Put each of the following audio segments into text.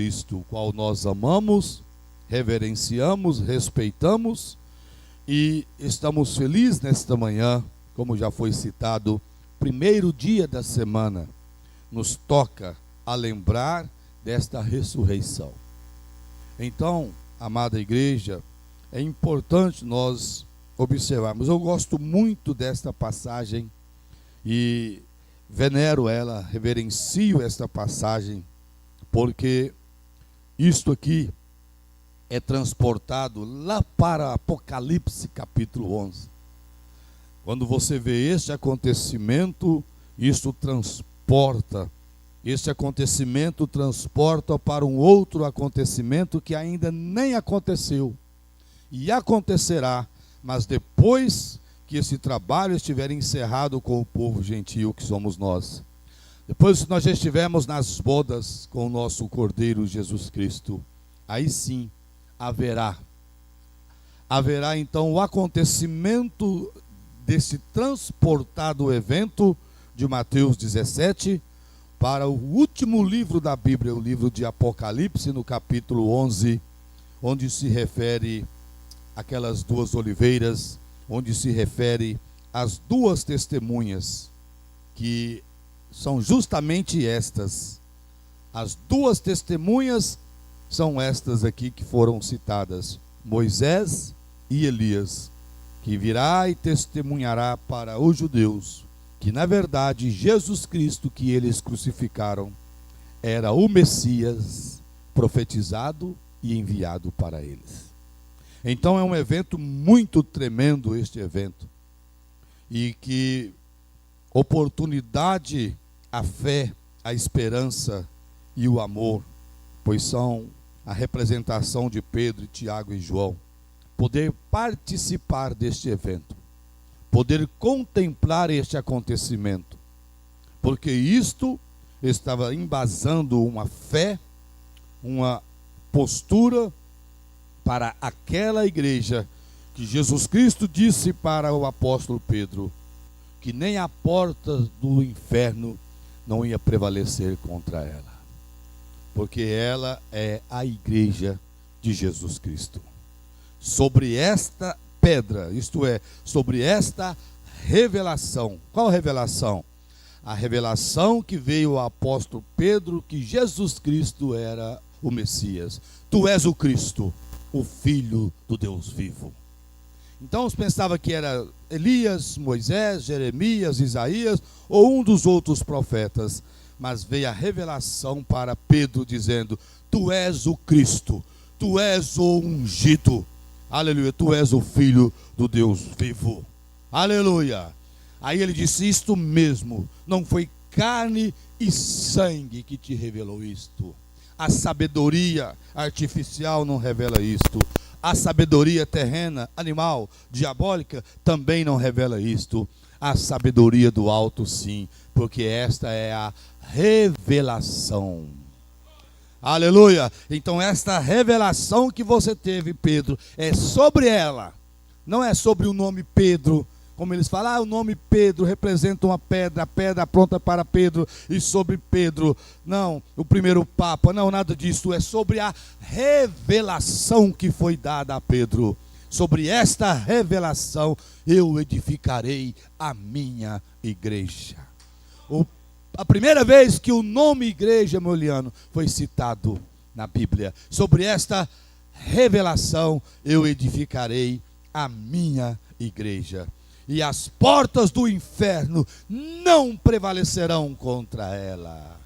Cristo, o qual nós amamos, reverenciamos, respeitamos e estamos felizes nesta manhã, como já foi citado, primeiro dia da semana, nos toca a lembrar desta ressurreição. Então, amada igreja, é importante nós observarmos. Eu gosto muito desta passagem e venero ela, reverencio esta passagem, porque isto aqui é transportado lá para Apocalipse capítulo 11. Quando você vê este acontecimento, isso transporta. Este acontecimento transporta para um outro acontecimento que ainda nem aconteceu. E acontecerá, mas depois que esse trabalho estiver encerrado com o povo gentil que somos nós. Depois que nós já estivermos nas bodas com o nosso Cordeiro Jesus Cristo, aí sim haverá então o acontecimento desse transportado evento de Mateus 17 para o último livro da Bíblia, o livro de Apocalipse, no capítulo 11, onde se refere aquelas duas oliveiras, onde se refere às duas testemunhas, que são justamente estas. As duas testemunhas são estas aqui que foram citadas, Moisés e Elias, que virá e testemunhará para os judeus que, na verdade, Jesus Cristo que eles crucificaram era o Messias profetizado e enviado para eles. Então é um evento muito tremendo este evento, e que oportunidade a fé, a esperança e o amor, pois são a representação de Pedro, Tiago e João, poder participar deste evento, poder contemplar este acontecimento, porque isto estava embasando uma fé, uma postura para aquela igreja que Jesus Cristo disse para o apóstolo Pedro, que nem a porta do inferno não ia prevalecer contra ela, porque ela é a igreja de Jesus Cristo. Sobre esta pedra, isto é, sobre esta revelação. Qual revelação? A revelação que veio ao apóstolo Pedro, que Jesus Cristo era o Messias. Tu és o Cristo, o Filho do Deus vivo. Então os pensavam que era Elias, Moisés, Jeremias, Isaías ou um dos outros profetas, mas veio a revelação para Pedro dizendo: tu és o Cristo, tu és o ungido, aleluia, tu és o Filho do Deus vivo, aleluia. Aí ele disse: isto mesmo, não foi carne e sangue que te revelou isto, a sabedoria artificial não revela isto, a sabedoria terrena, animal, diabólica também não revela isto. A sabedoria do alto sim, porque esta é a revelação. Aleluia. Então esta revelação que você teve, Pedro, é sobre ela. Não é sobre o nome Pedro, como eles falam, o nome Pedro representa uma pedra, a pedra pronta para Pedro e sobre Pedro. Não, o primeiro Papa, não, nada disso. É sobre a revelação que foi dada a Pedro. Sobre esta revelação eu edificarei a minha igreja. A primeira vez que o nome igreja, Moliano, foi citado na Bíblia. Sobre esta revelação eu edificarei a minha igreja. E as portas do inferno não prevalecerão contra ela.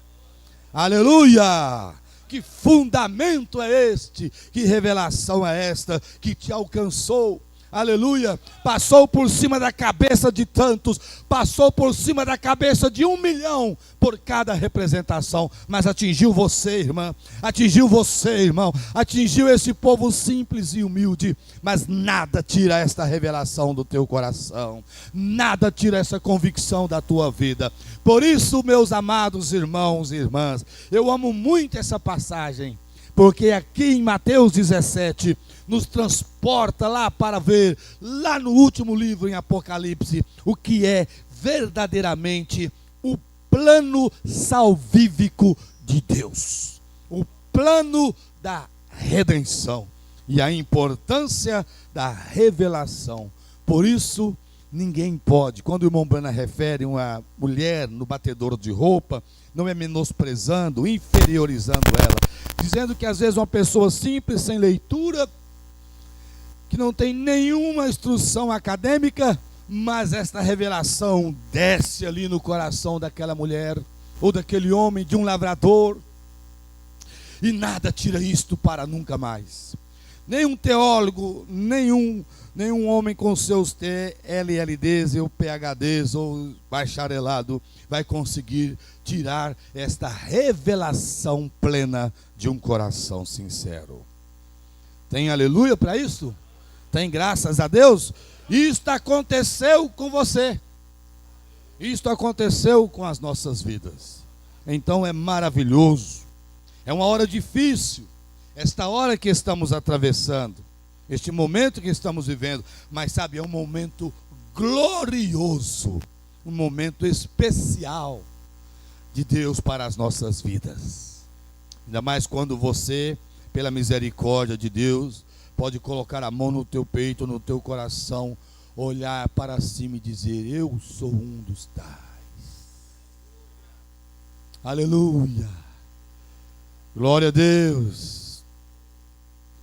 Aleluia! Que fundamento é este? Que revelação é esta que te alcançou? Aleluia! Passou por cima da cabeça de tantos, passou por cima da cabeça de 1 milhão por cada representação, mas atingiu você, irmã, atingiu você, irmão, atingiu esse povo simples e humilde, mas nada tira esta revelação do teu coração, nada tira essa convicção da tua vida. Por isso, meus amados irmãos e irmãs, eu amo muito essa passagem, porque aqui em Mateus 17, nos transporta lá para ver, lá no último livro em Apocalipse, o que é verdadeiramente o plano salvífico de Deus. plano da redenção e a importância da revelação. Por isso, ninguém pode, quando o irmão Branham refere uma mulher no batedor de roupa, não é menosprezando, inferiorizando ela, dizendo que às vezes uma pessoa simples, sem leitura, que não tem nenhuma instrução acadêmica, mas esta revelação desce ali no coração daquela mulher, ou daquele homem, de um lavrador, e nada tira isto para nunca mais. Nenhum teólogo, nenhum homem com seus TLLDs ou PhDs ou bacharelado vai conseguir tirar esta revelação plena de um coração sincero. Tem aleluia para isso? Tem graças a Deus? Isto aconteceu com você. Isto aconteceu com as nossas vidas. Então é maravilhoso. É uma hora difícil. Esta hora que estamos atravessando, este momento que estamos vivendo, mas sabe, é um momento glorioso, um momento especial de Deus para as nossas vidas. Ainda mais quando você, pela misericórdia de Deus, pode colocar a mão no teu peito, no teu coração, olhar para cima e dizer: eu sou um dos tais. Aleluia! Glória a Deus!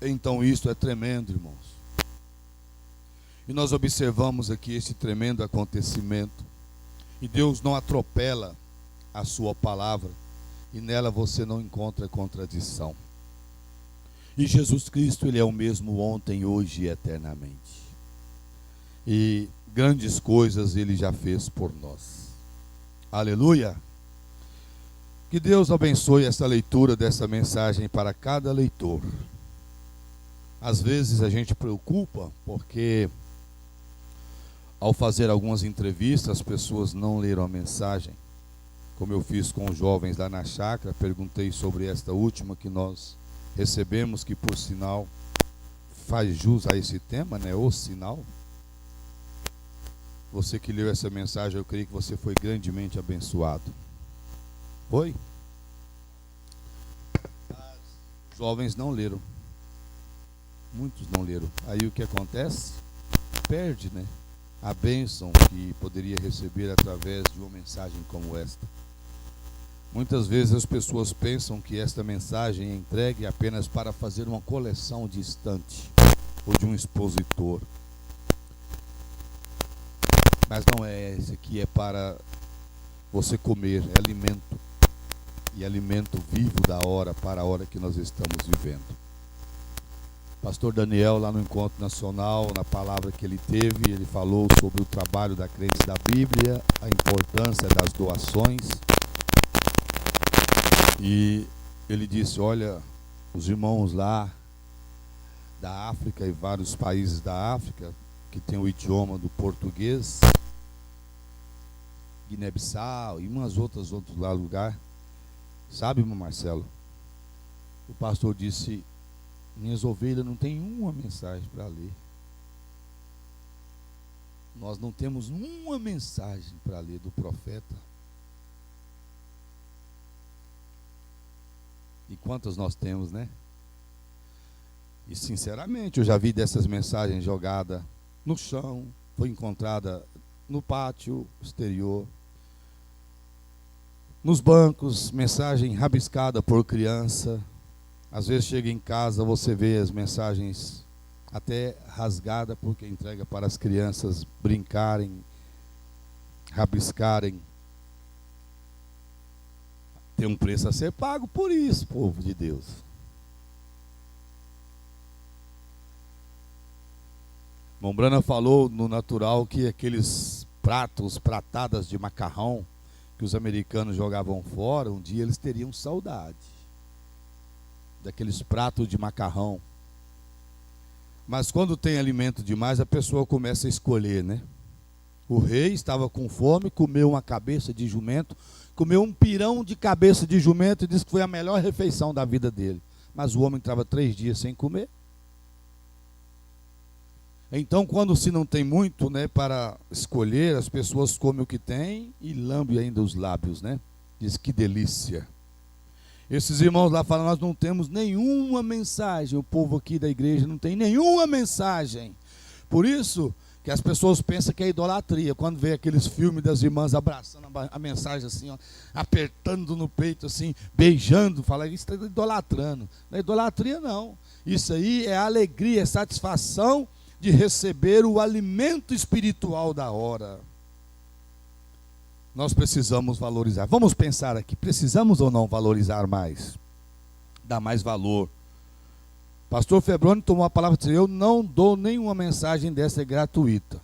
Então isto é tremendo, irmãos. E nós observamos aqui esse tremendo acontecimento. E Deus não atropela a sua palavra, e nela você não encontra contradição. E Jesus Cristo, Ele é o mesmo ontem, hoje e eternamente. E grandes coisas Ele já fez por nós. Aleluia! Que Deus abençoe essa leitura dessa mensagem para cada leitor. Às vezes a gente preocupa porque ao fazer algumas entrevistas as pessoas não leram a mensagem. Como eu fiz com os jovens lá na chácara, perguntei sobre esta última que nós recebemos, que por sinal faz jus a esse tema, né? O sinal. Você que leu essa mensagem, eu creio que você foi grandemente abençoado. Foi? Os jovens não leram. Muitos não leram. Aí o que acontece? Perde, né? A bênção que poderia receber através de uma mensagem como esta. Muitas vezes as pessoas pensam que esta mensagem é entregue apenas para fazer uma coleção de estante ou de um expositor. Mas não é, esse aqui é para você comer, é alimento. E alimento vivo da hora para a hora que nós estamos vivendo. Pastor Daniel, lá no Encontro Nacional, na palavra que ele teve, ele falou sobre o trabalho da crente da Bíblia, a importância das doações. E ele disse: olha, os irmãos lá da África e vários países da África, que tem o idioma do português, Guiné-Bissau e umas outros lá lugar. Sabe, irmão Marcelo? O pastor disse: minhas ovelhas não têm uma mensagem para ler. Nós não temos uma mensagem para ler do profeta. E quantas nós temos, né? E sinceramente, eu já vi dessas mensagens jogadas no chão, foi encontrada no pátio exterior, nos bancos, mensagem rabiscada por criança. Às vezes chega em casa, você vê as mensagens até rasgadas, porque entrega para as crianças brincarem, rabiscarem. Tem um preço a ser pago por isso, povo de Deus. Mombrana falou no natural que aqueles pratos, pratadas de macarrão que os americanos jogavam fora, um dia eles teriam saudade daqueles pratos de macarrão. Mas quando tem alimento demais, a pessoa começa a escolher, né? O rei estava com fome, comeu uma cabeça de jumento, comeu um pirão de cabeça de jumento e disse que foi a melhor refeição da vida dele. Mas o homem estava 3 dias sem comer. Então, quando se não tem muito, né, para escolher, as pessoas comem o que tem e lambem ainda os lábios, né? Diz: que delícia. Esses irmãos lá falam, nós não temos nenhuma mensagem, o povo aqui da igreja não tem nenhuma mensagem. Por isso que as pessoas pensam que é idolatria, quando vê aqueles filmes das irmãs abraçando a mensagem assim, ó, apertando no peito assim, beijando, fala, isso está idolatrando. Não é idolatria não, isso aí é alegria, é satisfação de receber o alimento espiritual da hora. Nós precisamos valorizar. Vamos pensar aqui, precisamos ou não valorizar mais? Dar mais valor. Pastor Febroni tomou a palavra e disse, eu não dou nenhuma mensagem dessa gratuita.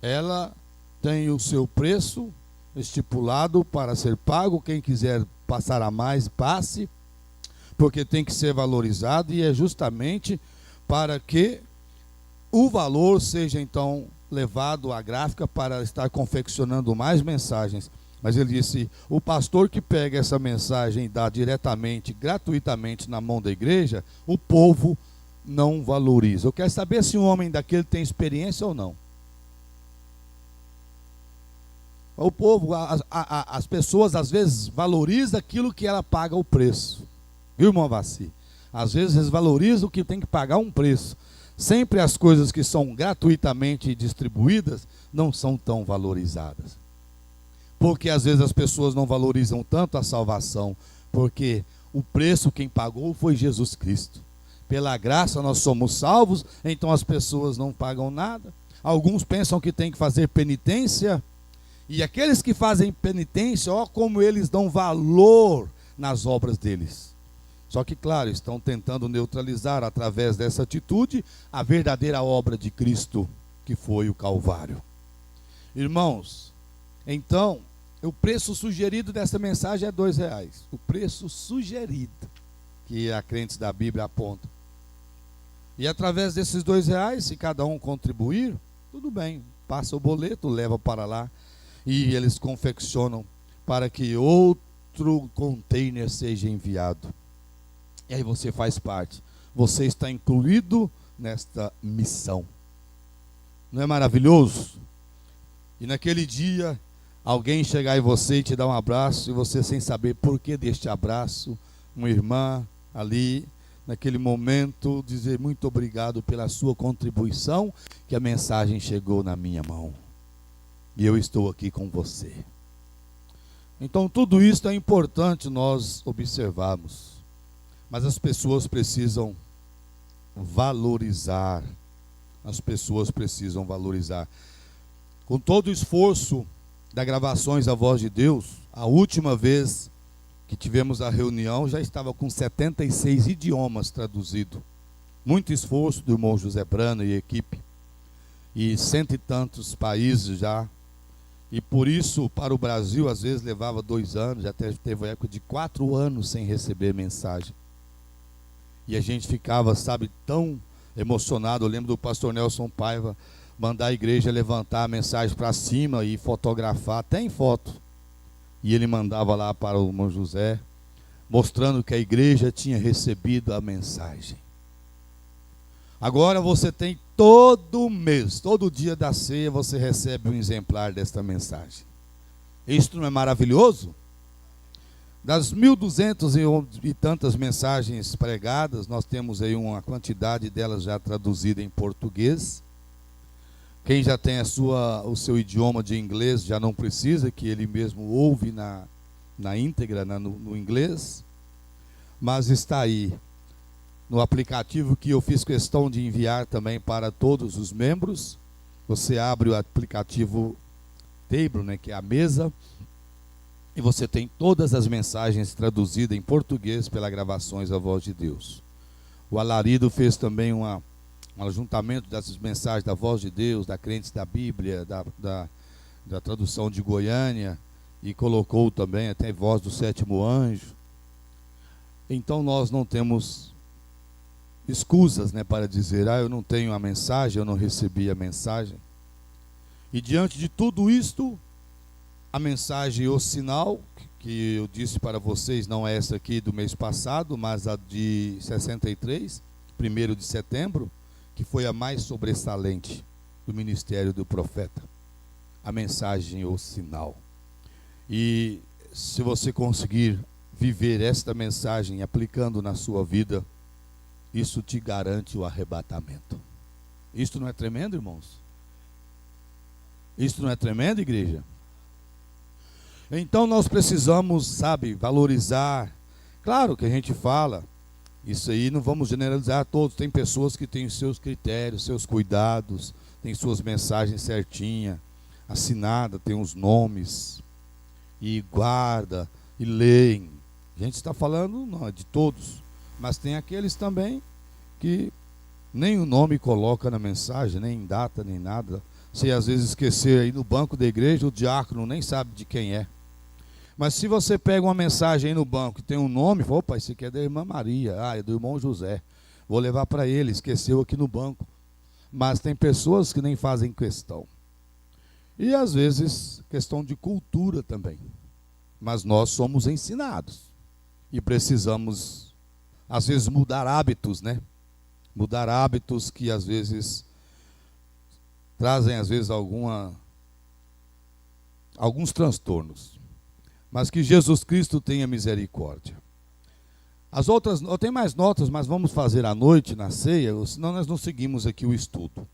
Ela tem o seu preço estipulado para ser pago. Quem quiser passar a mais, passe, porque tem que ser valorizado, e é justamente para que o valor seja então levado à gráfica para estar confeccionando mais mensagens. Mas ele disse, o pastor que pega essa mensagem e dá diretamente, gratuitamente na mão da igreja, o povo não valoriza. Eu quero saber se um homem daquele tem experiência ou não. O povo, as pessoas às vezes valorizam aquilo que ela paga o preço. Viu, irmão Vassi? Às vezes eles valorizam o que tem que pagar um preço. Sempre as coisas que são gratuitamente distribuídas não são tão valorizadas. Porque às vezes as pessoas não valorizam tanto a salvação, porque o preço quem pagou foi Jesus Cristo. Pela graça nós somos salvos, então as pessoas não pagam nada. Alguns pensam que tem que fazer penitência, e aqueles que fazem penitência, ó como eles dão valor nas obras deles. Só que, claro, estão tentando neutralizar através dessa atitude a verdadeira obra de Cristo, que foi o Calvário. Irmãos, então, o preço sugerido dessa mensagem é R$2. O preço sugerido, que a crentes da Bíblia apontam. E através desses R$2, se cada um contribuir, tudo bem, passa o boleto, leva para lá, e eles confeccionam para que outro container seja enviado. E aí você faz parte, você está incluído nesta missão. Não é maravilhoso? E naquele dia, alguém chegar em você e te dar um abraço, e você sem saber por que deste abraço, uma irmã ali, naquele momento, dizer muito obrigado pela sua contribuição, que a mensagem chegou na minha mão. E eu estou aqui com você. Então tudo isso é importante nós observarmos. Mas as pessoas precisam valorizar. As pessoas precisam valorizar. Com todo o esforço das gravações A Voz de Deus, a última vez que tivemos a reunião já estava com 76 idiomas traduzido. Muito esforço do irmão José Brana e equipe. E cento e tantos países já. E por isso, para o Brasil, às vezes levava 2 anos, já teve época de 4 anos sem receber mensagem. E a gente ficava, sabe, tão emocionado. Eu lembro do pastor Nelson Paiva mandar a igreja levantar a mensagem para cima e fotografar, até em foto. E ele mandava lá para o irmão José, mostrando que a igreja tinha recebido a mensagem. Agora você tem todo mês, todo dia da ceia, você recebe um exemplar desta mensagem. Isto não é maravilhoso? Das 1.200 e tantas mensagens pregadas, nós temos aí uma quantidade delas já traduzida em português. Quem já tem o seu idioma de inglês já não precisa, que ele mesmo ouve na íntegra, no inglês. Mas está aí no aplicativo que eu fiz questão de enviar também para todos os membros. Você abre o aplicativo Table, né, que é a mesa, e você tem todas as mensagens traduzidas em português pela Gravações A Voz de Deus. O Alarido fez também um ajuntamento dessas mensagens da Voz de Deus, da Crentes da Bíblia, da tradução de Goiânia, e colocou também até Voz do Sétimo Anjo. Então nós não temos escusas, né, para dizer, eu não tenho a mensagem, eu não recebi a mensagem. E diante de tudo isto, a mensagem, o sinal, que eu disse para vocês, não é essa aqui do mês passado, mas a de 63, 1º de setembro, que foi a mais sobressalente do ministério do profeta. A mensagem, o sinal. E se você conseguir viver esta mensagem aplicando na sua vida, isso te garante o arrebatamento. Isto não é tremendo, irmãos? Isto não é tremendo, igreja? Então nós precisamos, sabe, valorizar. Claro que a gente fala, isso aí não vamos generalizar a todos. Tem pessoas que têm os seus critérios, seus cuidados, têm suas mensagens certinhas, assinada, tem os nomes, e guarda, e leem. A gente está falando não, de todos, mas tem aqueles também que nem o nome coloca na mensagem, nem data, nem nada. Se às vezes esquecer aí no banco da igreja, o diácono nem sabe de quem é. Mas se você pega uma mensagem aí no banco que tem um nome, fala, opa, esse aqui é da irmã Maria, é do irmão José, vou levar para ele, esqueceu aqui no banco. Mas tem pessoas que nem fazem questão. E às vezes, questão de cultura também. Mas nós somos ensinados. E precisamos, às vezes, mudar hábitos, né? Mudar hábitos que às vezes trazem, às vezes, alguns transtornos. Mas que Jesus Cristo tenha misericórdia. As outras, eu tenho mais notas, mas vamos fazer à noite, na ceia, senão nós não seguimos aqui o estudo.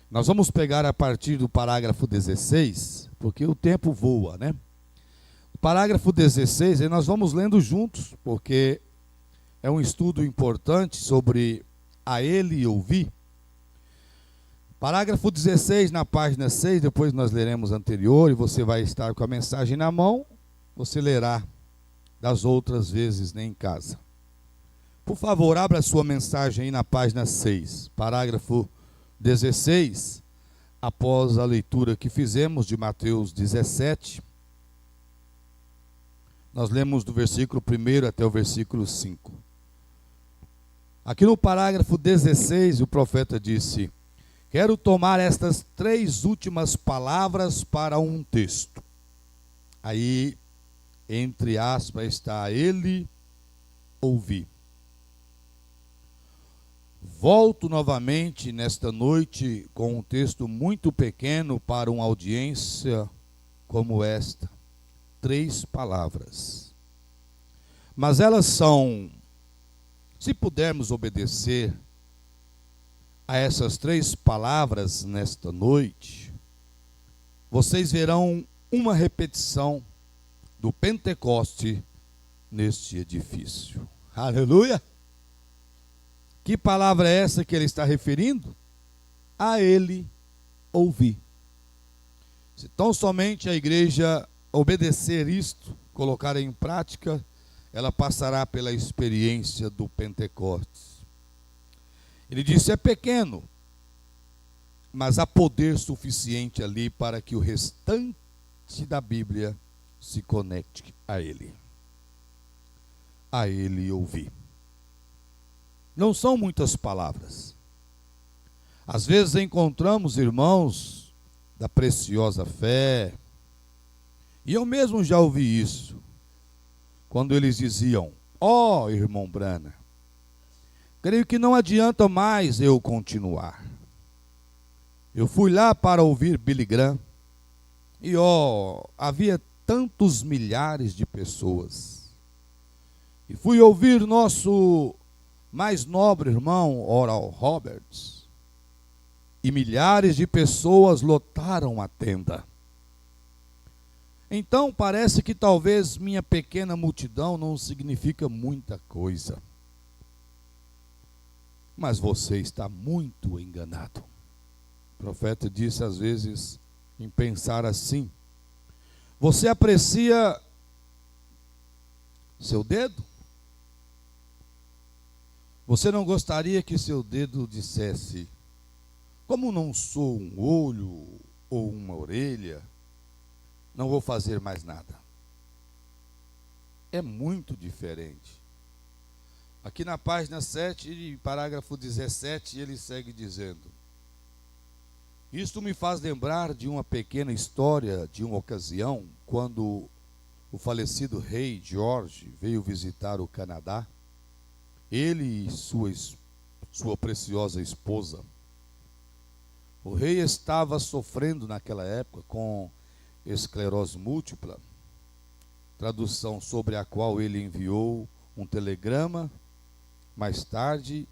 Nós vamos pegar a partir do parágrafo 16, porque o tempo voa, né? O parágrafo 16, aí nós vamos lendo juntos, porque é um estudo importante sobre a ele ouvir. Parágrafo 16, na página 6, depois nós leremos anterior, e você vai estar com a mensagem na mão, você lerá das outras vezes, nem em casa. Por favor, abra a sua mensagem aí na página 6, parágrafo 16, após a leitura que fizemos de Mateus 17, nós lemos do versículo 1 até o versículo 5. Aqui no parágrafo 16, o profeta disse: quero tomar estas 3 últimas palavras para um texto. Aí, entre aspas, está ele ouvir. Volto novamente nesta noite com um texto muito pequeno para uma audiência como esta. 3 palavras. Mas elas são, se pudermos obedecer a essas 3 palavras nesta noite, vocês verão uma repetição do Pentecoste neste edifício. Aleluia! Que palavra é essa que ele está referindo? A ele ouvir. Se tão somente a igreja obedecer isto, colocar em prática, ela passará pela experiência do Pentecostes. Ele disse, é pequeno, mas há poder suficiente ali para que o restante da Bíblia se conecte a ele. A ele ouvir. Não são muitas palavras. Às vezes encontramos irmãos da preciosa fé, e eu mesmo já ouvi isso, quando eles diziam, ó irmão Brana, creio que não adianta mais eu continuar. Eu fui lá para ouvir Billy Graham, e havia tantos milhares de pessoas. E fui ouvir nosso mais nobre irmão Oral Roberts, e milhares de pessoas lotaram a tenda. Então parece que talvez minha pequena multidão não significa muita coisa. Mas você está muito enganado. O profeta disse às vezes em pensar assim. Você aprecia seu dedo? Você não gostaria que seu dedo dissesse, como não sou um olho ou uma orelha, não vou fazer mais nada? É muito diferente. Aqui na página 7, parágrafo 17, ele segue dizendo, isto me faz lembrar de uma pequena história de uma ocasião, quando o falecido rei George veio visitar o Canadá, ele e sua preciosa esposa. O rei estava sofrendo naquela época com esclerose múltipla, tradução sobre a qual ele enviou um telegrama mais tarde,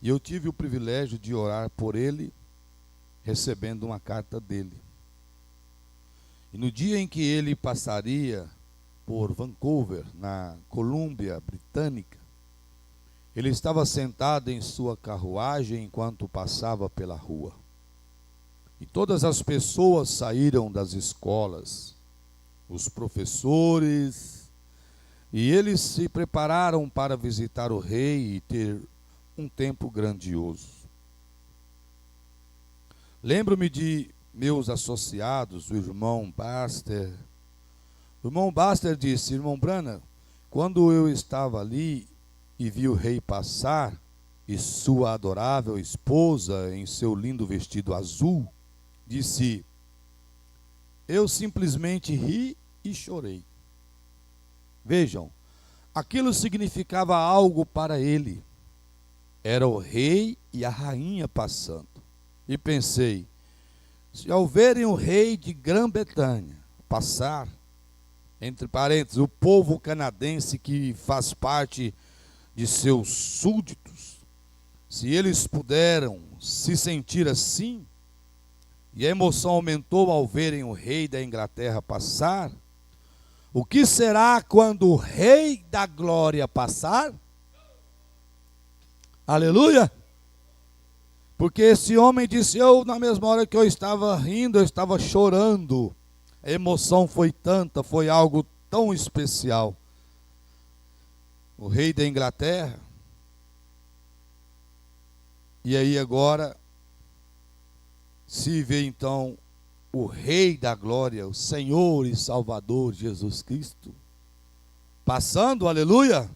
e eu tive o privilégio de orar por ele, recebendo uma carta dele. E no dia em que ele passaria por Vancouver, na Colômbia Britânica, ele estava sentado em sua carruagem enquanto passava pela rua. E todas as pessoas saíram das escolas, os professores, e eles se prepararam para visitar o rei e ter um tempo grandioso. Lembro-me de meus associados, o irmão Baster. O irmão Baster disse: irmão Branham, quando eu estava ali e vi o rei passar, e sua adorável esposa em seu lindo vestido azul, disse: eu simplesmente ri e chorei. Vejam, aquilo significava algo para ele. Era o rei e a rainha passando. E pensei, se ao verem o rei de Grã-Bretanha passar, entre parênteses, o povo canadense que faz parte de seus súditos, se eles puderam se sentir assim, e a emoção aumentou ao verem o rei da Inglaterra passar, o que será quando o rei da glória passar? Aleluia! Porque esse homem disse, na mesma hora que eu estava rindo, eu estava chorando. A emoção foi tanta, foi algo tão especial. O rei da Inglaterra. E aí agora se vê então o rei da glória, o Senhor e Salvador Jesus Cristo, passando, aleluia.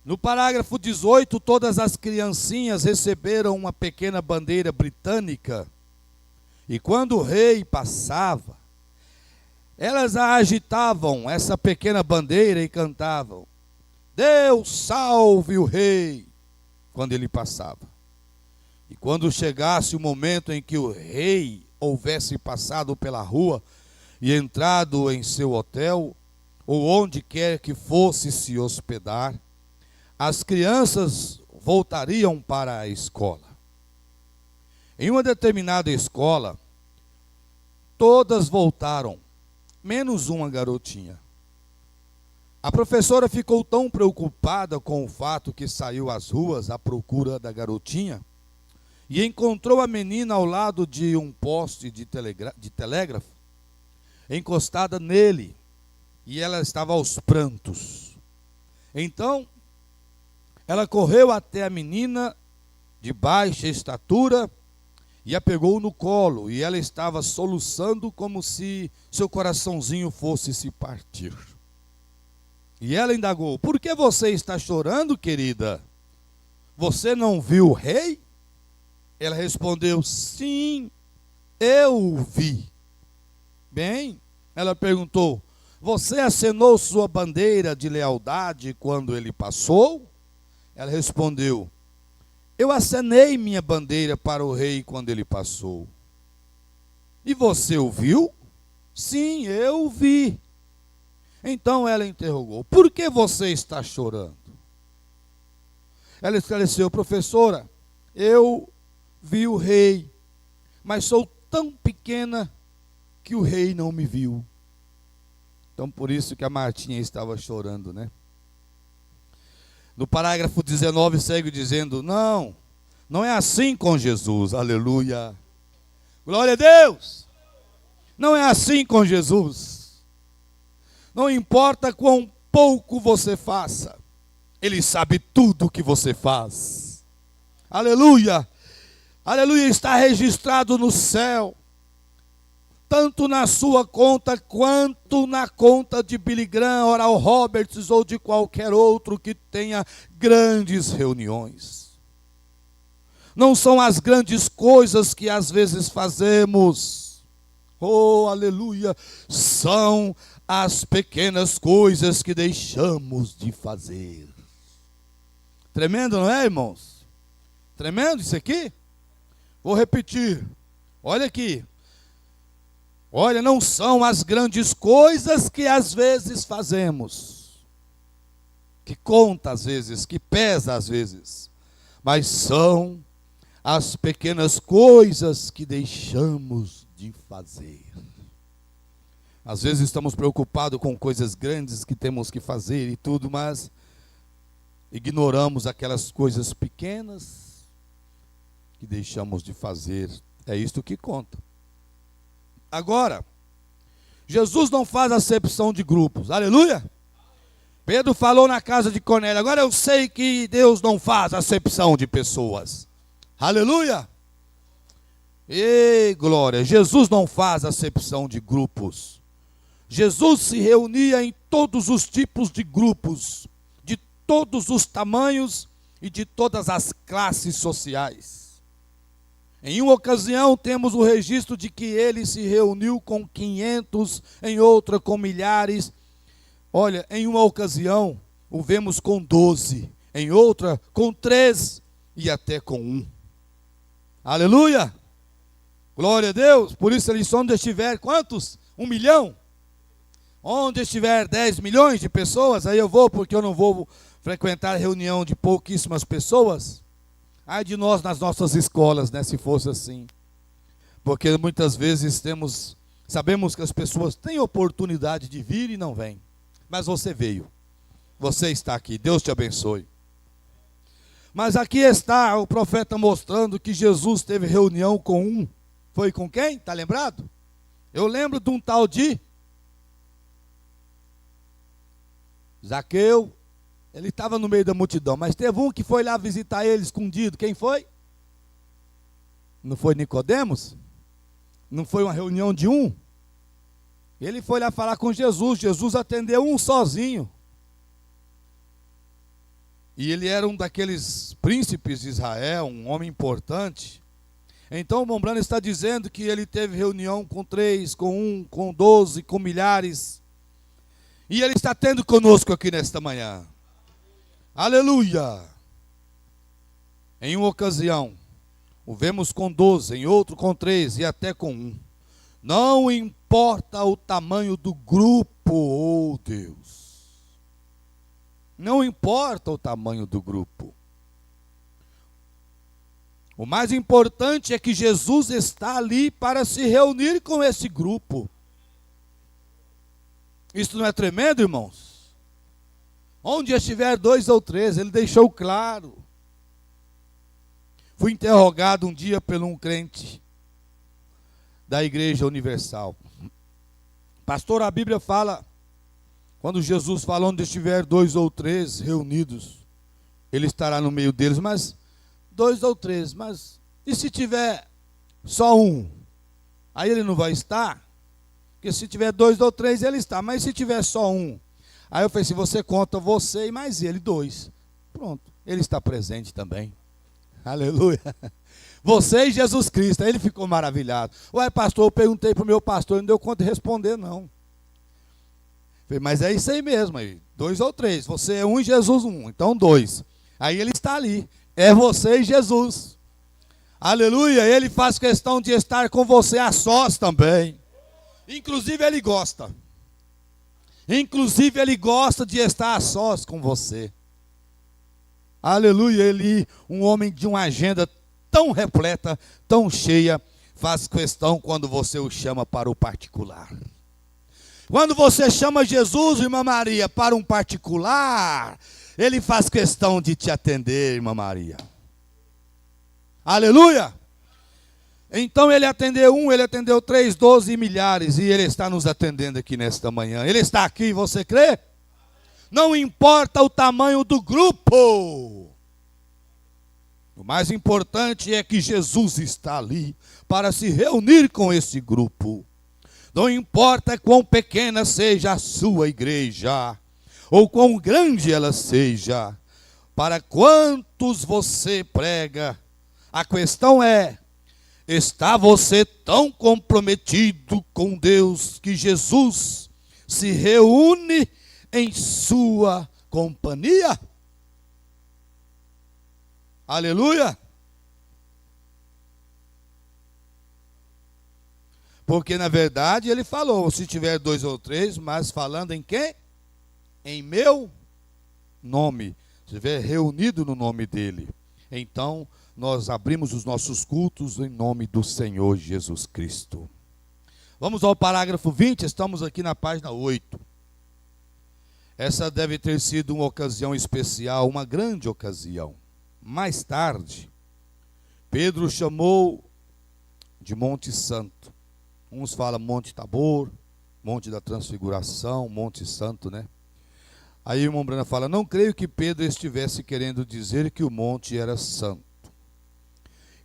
No parágrafo 18, todas as criancinhas receberam uma pequena bandeira britânica, e quando o rei passava, elas a agitavam, essa pequena bandeira, e cantavam, Deus salve o rei, quando ele passava. E quando chegasse o momento em que o rei houvesse passado pela rua e entrado em seu hotel, ou onde quer que fosse se hospedar, as crianças voltariam para a escola. Em uma determinada escola, todas voltaram, menos uma garotinha. A professora ficou tão preocupada com o fato que saiu às ruas à procura da garotinha, e encontrou a menina ao lado de um poste de telégrafo, encostada nele, e ela estava aos prantos. Então, ela correu até a menina de baixa estatura e a pegou no colo, e ela estava soluçando como se seu coraçãozinho fosse se partir. E ela indagou, por que você está chorando, querida? Você não viu o rei? Ela respondeu, sim, eu o vi. Bem, ela perguntou, você acenou sua bandeira de lealdade quando ele passou? Ela respondeu, eu acenei minha bandeira para o rei quando ele passou. E você o viu? Sim, eu o vi. Então ela interrogou, por que você está chorando? Ela esclareceu, professora, eu vi o rei, mas sou tão pequena que o rei não me viu. Então por isso que a Martinha estava chorando, né? No parágrafo 19 segue dizendo, não é assim com Jesus, aleluia. Glória a Deus! Não é assim com Jesus. Não importa quão pouco você faça, Ele sabe tudo o que você faz. Aleluia! Aleluia, está registrado no céu, tanto na sua conta, quanto na conta de Billy Graham, Oral Roberts, ou de qualquer outro que tenha grandes reuniões. Não são as grandes coisas que às vezes fazemos, oh, aleluia, são as pequenas coisas que deixamos de fazer. Tremendo, não é, irmãos? Tremendo isso aqui? Vou repetir, olha aqui. Olha, não são as grandes coisas que às vezes fazemos, que conta às vezes, que pesa às vezes, mas são as pequenas coisas que deixamos de fazer. Às vezes estamos preocupados com coisas grandes que temos que fazer e tudo, mas ignoramos aquelas coisas pequenas que deixamos de fazer. É isto que conta. Agora, Jesus não faz acepção de grupos. Aleluia! Pedro falou na casa de Cornélio. Agora eu sei que Deus não faz acepção de pessoas. Aleluia! Ei, glória! Jesus não faz acepção de grupos. Jesus se reunia em todos os tipos de grupos, de todos os tamanhos e de todas as classes sociais. Em uma ocasião temos o registro de que ele se reuniu com 500, em outra com milhares. Olha, em uma ocasião o vemos com 12, em outra com 3 e até com 1. Aleluia! Glória a Deus! Por isso ele onde estiver, quantos? 1 milhão? Onde estiver 10 milhões de pessoas, aí eu vou, porque eu não vou frequentar reunião de pouquíssimas pessoas. Ai de nós nas nossas escolas, né, se fosse assim. Porque muitas vezes sabemos que as pessoas têm oportunidade de vir e não vêm. Mas você veio. Você está aqui. Deus te abençoe. Mas aqui está o profeta mostrando que Jesus teve reunião com um. Foi com quem? Está lembrado? Eu lembro de um tal de Zaqueu. Ele estava no meio da multidão, mas teve um que foi lá visitar ele escondido. Quem foi? Não foi Nicodemos? Não foi uma reunião de um? Ele foi lá falar com Jesus. Jesus atendeu um sozinho. E ele era um daqueles príncipes de Israel, um homem importante. Então o Mombrano está dizendo que ele teve reunião com 3, com 1, com 12, com milhares. E ele está tendo conosco aqui nesta manhã. Aleluia! Em uma ocasião, o vemos com 12, em outro com 3 e até com 1. Não importa o tamanho do grupo, oh Deus. Não importa o tamanho do grupo. O mais importante é que Jesus está ali para se reunir com esse grupo. Isso não é tremendo, irmãos? Onde estiver 2 ou 3, ele deixou claro. Fui interrogado um dia por um crente da Igreja Universal. Pastor, a Bíblia fala, quando Jesus fala onde estiver 2 ou 3 reunidos, ele estará no meio deles, mas 2 ou 3, mas e se tiver só um? Aí ele não vai estar? Porque se tiver 2 ou 3 ele está, mas se tiver só um? Aí eu falei assim, você conta você e mais ele, 2. Pronto, ele está presente também. Aleluia. Você e Jesus Cristo. Aí ele ficou maravilhado. Ué, pastor, eu perguntei para o meu pastor, não deu conta de responder, não. Falei, mas é isso aí mesmo, aí. 2 ou 3, você é 1 e Jesus 1, então 2. Aí ele está ali, é você e Jesus. Aleluia, ele faz questão de estar com você a sós também. Inclusive ele gosta. Inclusive ele gosta de estar a sós com você. Aleluia, ele, um homem de uma agenda tão repleta, tão cheia, faz questão quando você o chama para o particular. Quando você chama Jesus, irmã Maria, para um particular, ele faz questão de te atender, irmã Maria. Aleluia! Então ele atendeu 1, ele atendeu 3, 12 e milhares, e ele está nos atendendo aqui nesta manhã. Ele está aqui, você crê? Não importa o tamanho do grupo. O mais importante é que Jesus está ali para se reunir com esse grupo. Não importa quão pequena seja a sua igreja, ou quão grande ela seja, para quantos você prega, a questão é, está você tão comprometido com Deus que Jesus se reúne em sua companhia? Aleluia! Porque na verdade ele falou, se tiver 2 ou 3, mas falando em quem? Em meu nome. Se estiver reunido no nome dele. Então nós abrimos os nossos cultos em nome do Senhor Jesus Cristo. Vamos ao parágrafo 20, estamos aqui na página 8. Essa deve ter sido uma ocasião especial, uma grande ocasião. Mais tarde, Pedro chamou de Monte Santo. Uns falam Monte Tabor, Monte da Transfiguração, Monte Santo, né? Aí o irmão Brana fala, não creio que Pedro estivesse querendo dizer que o monte era santo.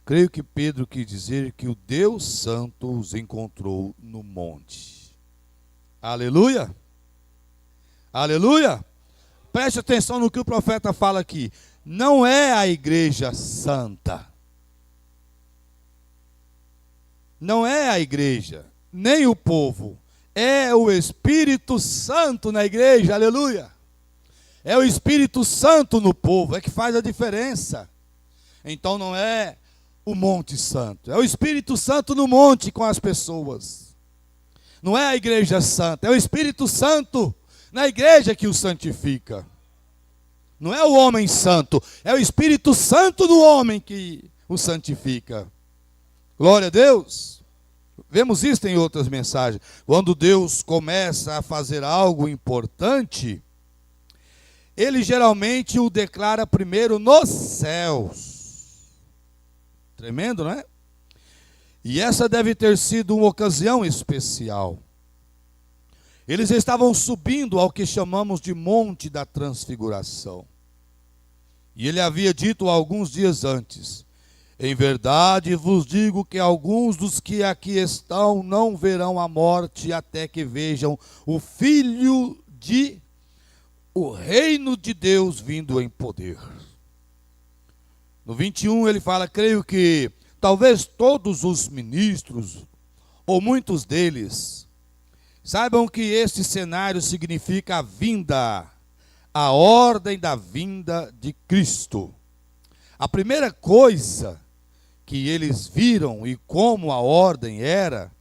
Creio que Pedro quis dizer que o Deus Santo os encontrou no monte. Aleluia! Aleluia! Preste atenção no que o profeta fala aqui. Não é a igreja santa. Não é a igreja, nem o povo. É o Espírito Santo na igreja, aleluia! É o Espírito Santo no povo, é que faz a diferença. Então não é o Monte Santo, é o Espírito Santo no monte com as pessoas. Não é a igreja santa, é o Espírito Santo na igreja que o santifica. Não é o homem santo, é o Espírito Santo no homem que o santifica. Glória a Deus. Vemos isso em outras mensagens. Quando Deus começa a fazer algo importante, Ele geralmente o declara primeiro nos céus. Tremendo, não é? E essa deve ter sido uma ocasião especial. Eles estavam subindo ao que chamamos de Monte da Transfiguração. E ele havia dito alguns dias antes, em verdade vos digo que alguns dos que aqui estão não verão a morte até que vejam o reino de Deus vindo em poder. No 21 ele fala, creio que talvez todos os ministros, ou muitos deles, saibam que este cenário significa a vinda, a ordem da vinda de Cristo. A primeira coisa que eles viram e como a ordem era,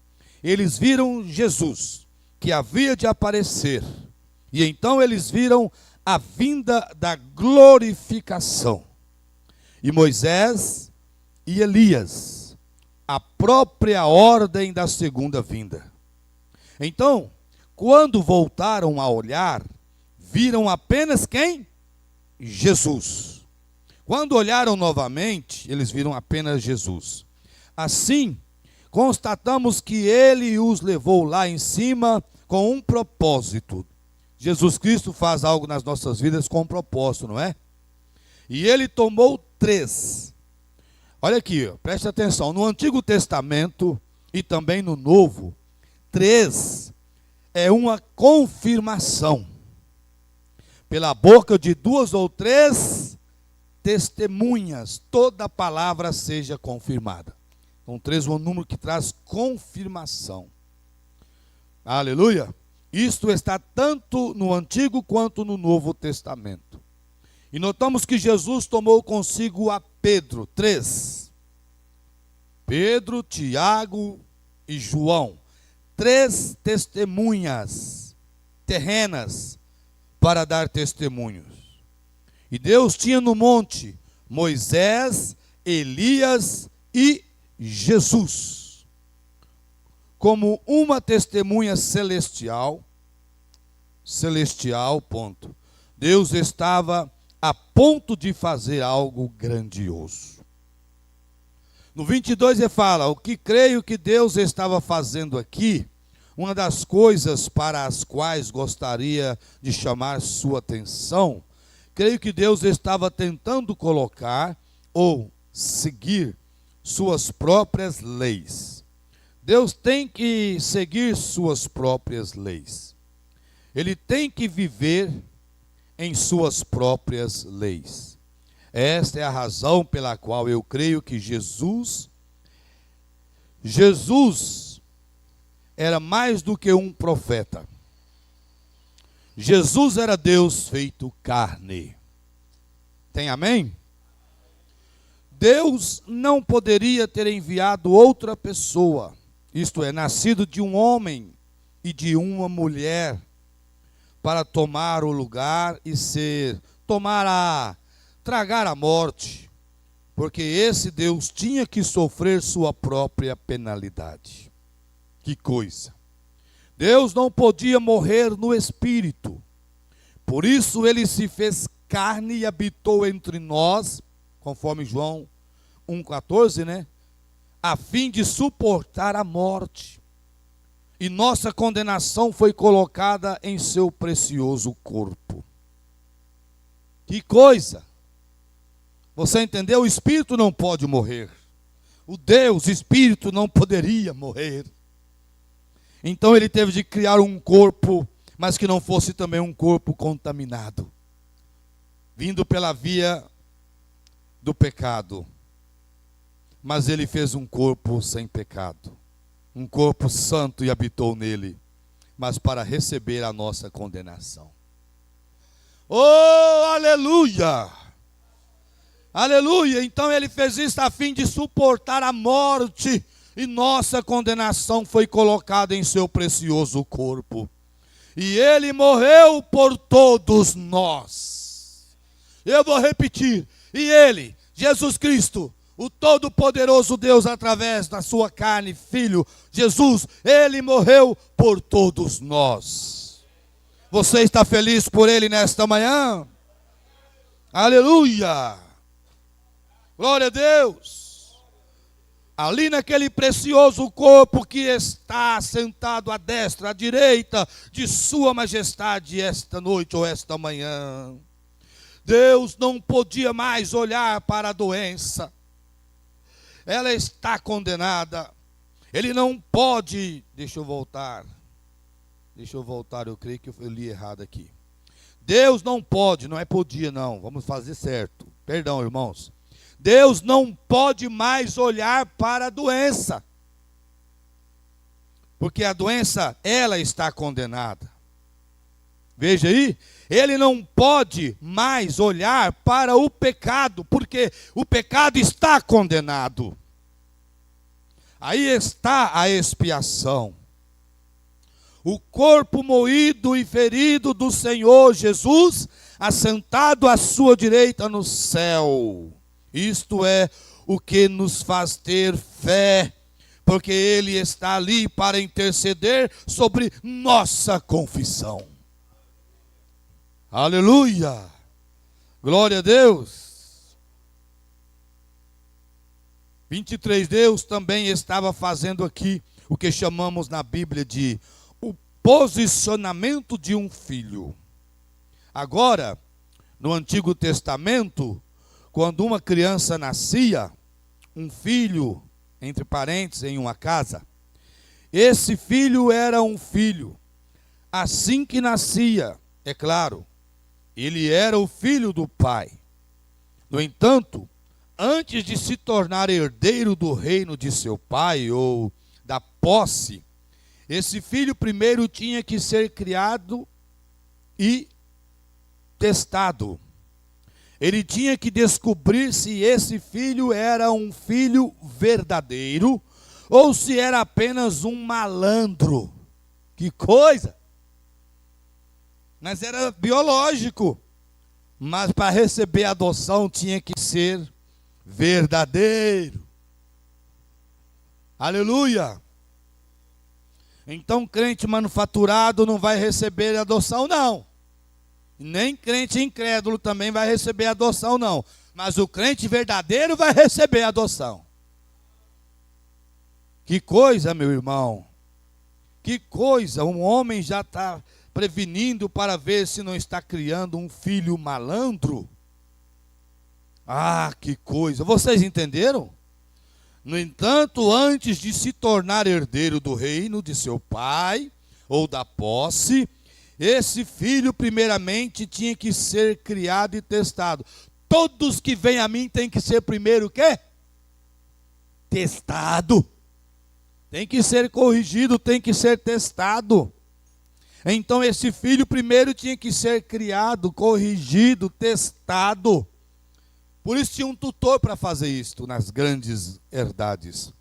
eles viram Jesus, que havia de aparecer. E então eles viram a vinda da glorificação. E Moisés e Elias, a própria ordem da segunda vinda. Então, quando voltaram a olhar, viram apenas quem? Jesus. Quando olharam novamente, eles viram apenas Jesus. Assim, constatamos que ele os levou lá em cima com um propósito. Jesus Cristo faz algo nas nossas vidas com um propósito, não é? E ele tomou 3. Olha aqui, preste atenção. No Antigo Testamento e também no Novo, 3 é uma confirmação. Pela boca de 2 ou 3 testemunhas, toda palavra seja confirmada. Então 3 é um número que traz confirmação. Aleluia! Isto está tanto no Antigo quanto no Novo Testamento. E notamos que Jesus tomou consigo a Pedro, 3. Pedro, Tiago e João. 3 testemunhas terrenas para dar testemunhos. E Deus tinha no monte Moisés, Elias e Jesus, como uma testemunha celestial, ponto. Deus estava a ponto de fazer algo grandioso. No 22 ele fala, o que creio que Deus estava fazendo aqui, uma das coisas para as quais gostaria de chamar sua atenção, creio que Deus estava tentando colocar ou seguir suas próprias leis. Deus tem que seguir suas próprias leis. Ele tem que viver em suas próprias leis. Esta é a razão pela qual eu creio que Jesus era mais do que um profeta. Jesus era Deus feito carne. Tem amém? Deus não poderia ter enviado outra pessoa isto é, nascido de um homem e de uma mulher, para tomar o lugar e tragar a morte, porque esse Deus tinha que sofrer sua própria penalidade. Que coisa! Deus não podia morrer no espírito, por isso ele se fez carne e habitou entre nós, conforme João 1,14, né? A fim de suportar a morte. E nossa condenação foi colocada em seu precioso corpo. Que coisa! Você entendeu? O Espírito não pode morrer. O Deus, Espírito, não poderia morrer. Então ele teve de criar um corpo, mas que não fosse também um corpo contaminado, vindo pela via do pecado. Mas ele fez um corpo sem pecado, um corpo santo, e habitou nele, mas para receber a nossa condenação. Oh, aleluia! Aleluia! Então ele fez isso a fim de suportar a morte, e nossa condenação foi colocada em seu precioso corpo. E ele morreu por todos nós. Eu vou repetir. E ele, Jesus Cristo, o Todo-Poderoso Deus, através da sua carne, Filho, Jesus, ele morreu por todos nós. Você está feliz por ele nesta manhã? Aleluia! Glória a Deus! Ali naquele precioso corpo que está sentado à destra, à direita de sua majestade esta noite ou esta manhã, Deus não podia mais olhar para a doença. Ela está condenada. Ele não pode. Deixa eu voltar, eu creio que eu li errado aqui. Deus não pode, não é podia não, vamos fazer certo. Perdão, irmãos. Deus não pode mais olhar para a doença, porque a doença, ela está condenada. Veja aí, ele não pode mais olhar para o pecado, porque o pecado está condenado. Aí está a expiação. O corpo moído e ferido do Senhor Jesus, assentado à sua direita no céu. Isto é o que nos faz ter fé, porque ele está ali para interceder sobre nossa confissão. Aleluia! Glória a Deus! 23, Deus também estava fazendo aqui o que chamamos na Bíblia de o posicionamento de um filho. Agora, no Antigo Testamento, quando uma criança nascia, um filho, entre parênteses, em uma casa, esse filho era um filho. Assim que nascia, é claro, ele era o filho do pai. No entanto, antes de se tornar herdeiro do reino de seu pai, ou da posse, esse filho primeiro tinha que ser criado e testado. Ele tinha que descobrir se esse filho era um filho verdadeiro ou se era apenas um malandro. Que coisa! Mas era biológico. Mas para receber a adoção tinha que ser verdadeiro. Aleluia! Então crente manufaturado não vai receber adoção, não. Nem crente incrédulo também vai receber adoção, não. Mas o crente verdadeiro vai receber adoção. Que coisa, meu irmão. Que coisa. Um homem já está prevenindo para ver se não está criando um filho malandro. Ah, que coisa. Vocês entenderam? No entanto, antes de se tornar herdeiro do reino de seu pai, ou da posse, esse filho primeiramente tinha que ser criado e testado. Todos que vêm a mim têm que ser primeiro o quê? Testado. Tem que ser corrigido, tem que ser testado. Então esse filho primeiro tinha que ser criado, corrigido, testado. Por isso tinha um tutor para fazer isto nas grandes herdades.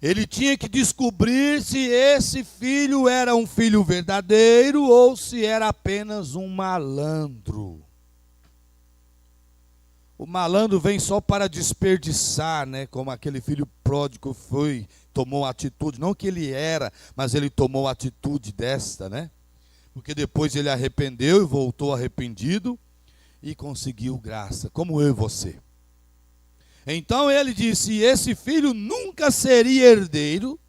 Ele tinha que descobrir se esse filho era um filho verdadeiro ou se era apenas um malandro. O malandro vem só para desperdiçar, né? Como aquele filho pródigo foi, tomou atitude, não que ele era, mas ele tomou atitude desta, né? Porque depois ele arrependeu e voltou arrependido e conseguiu graça, como eu e você. Então ele disse: esse filho nunca seria herdeiro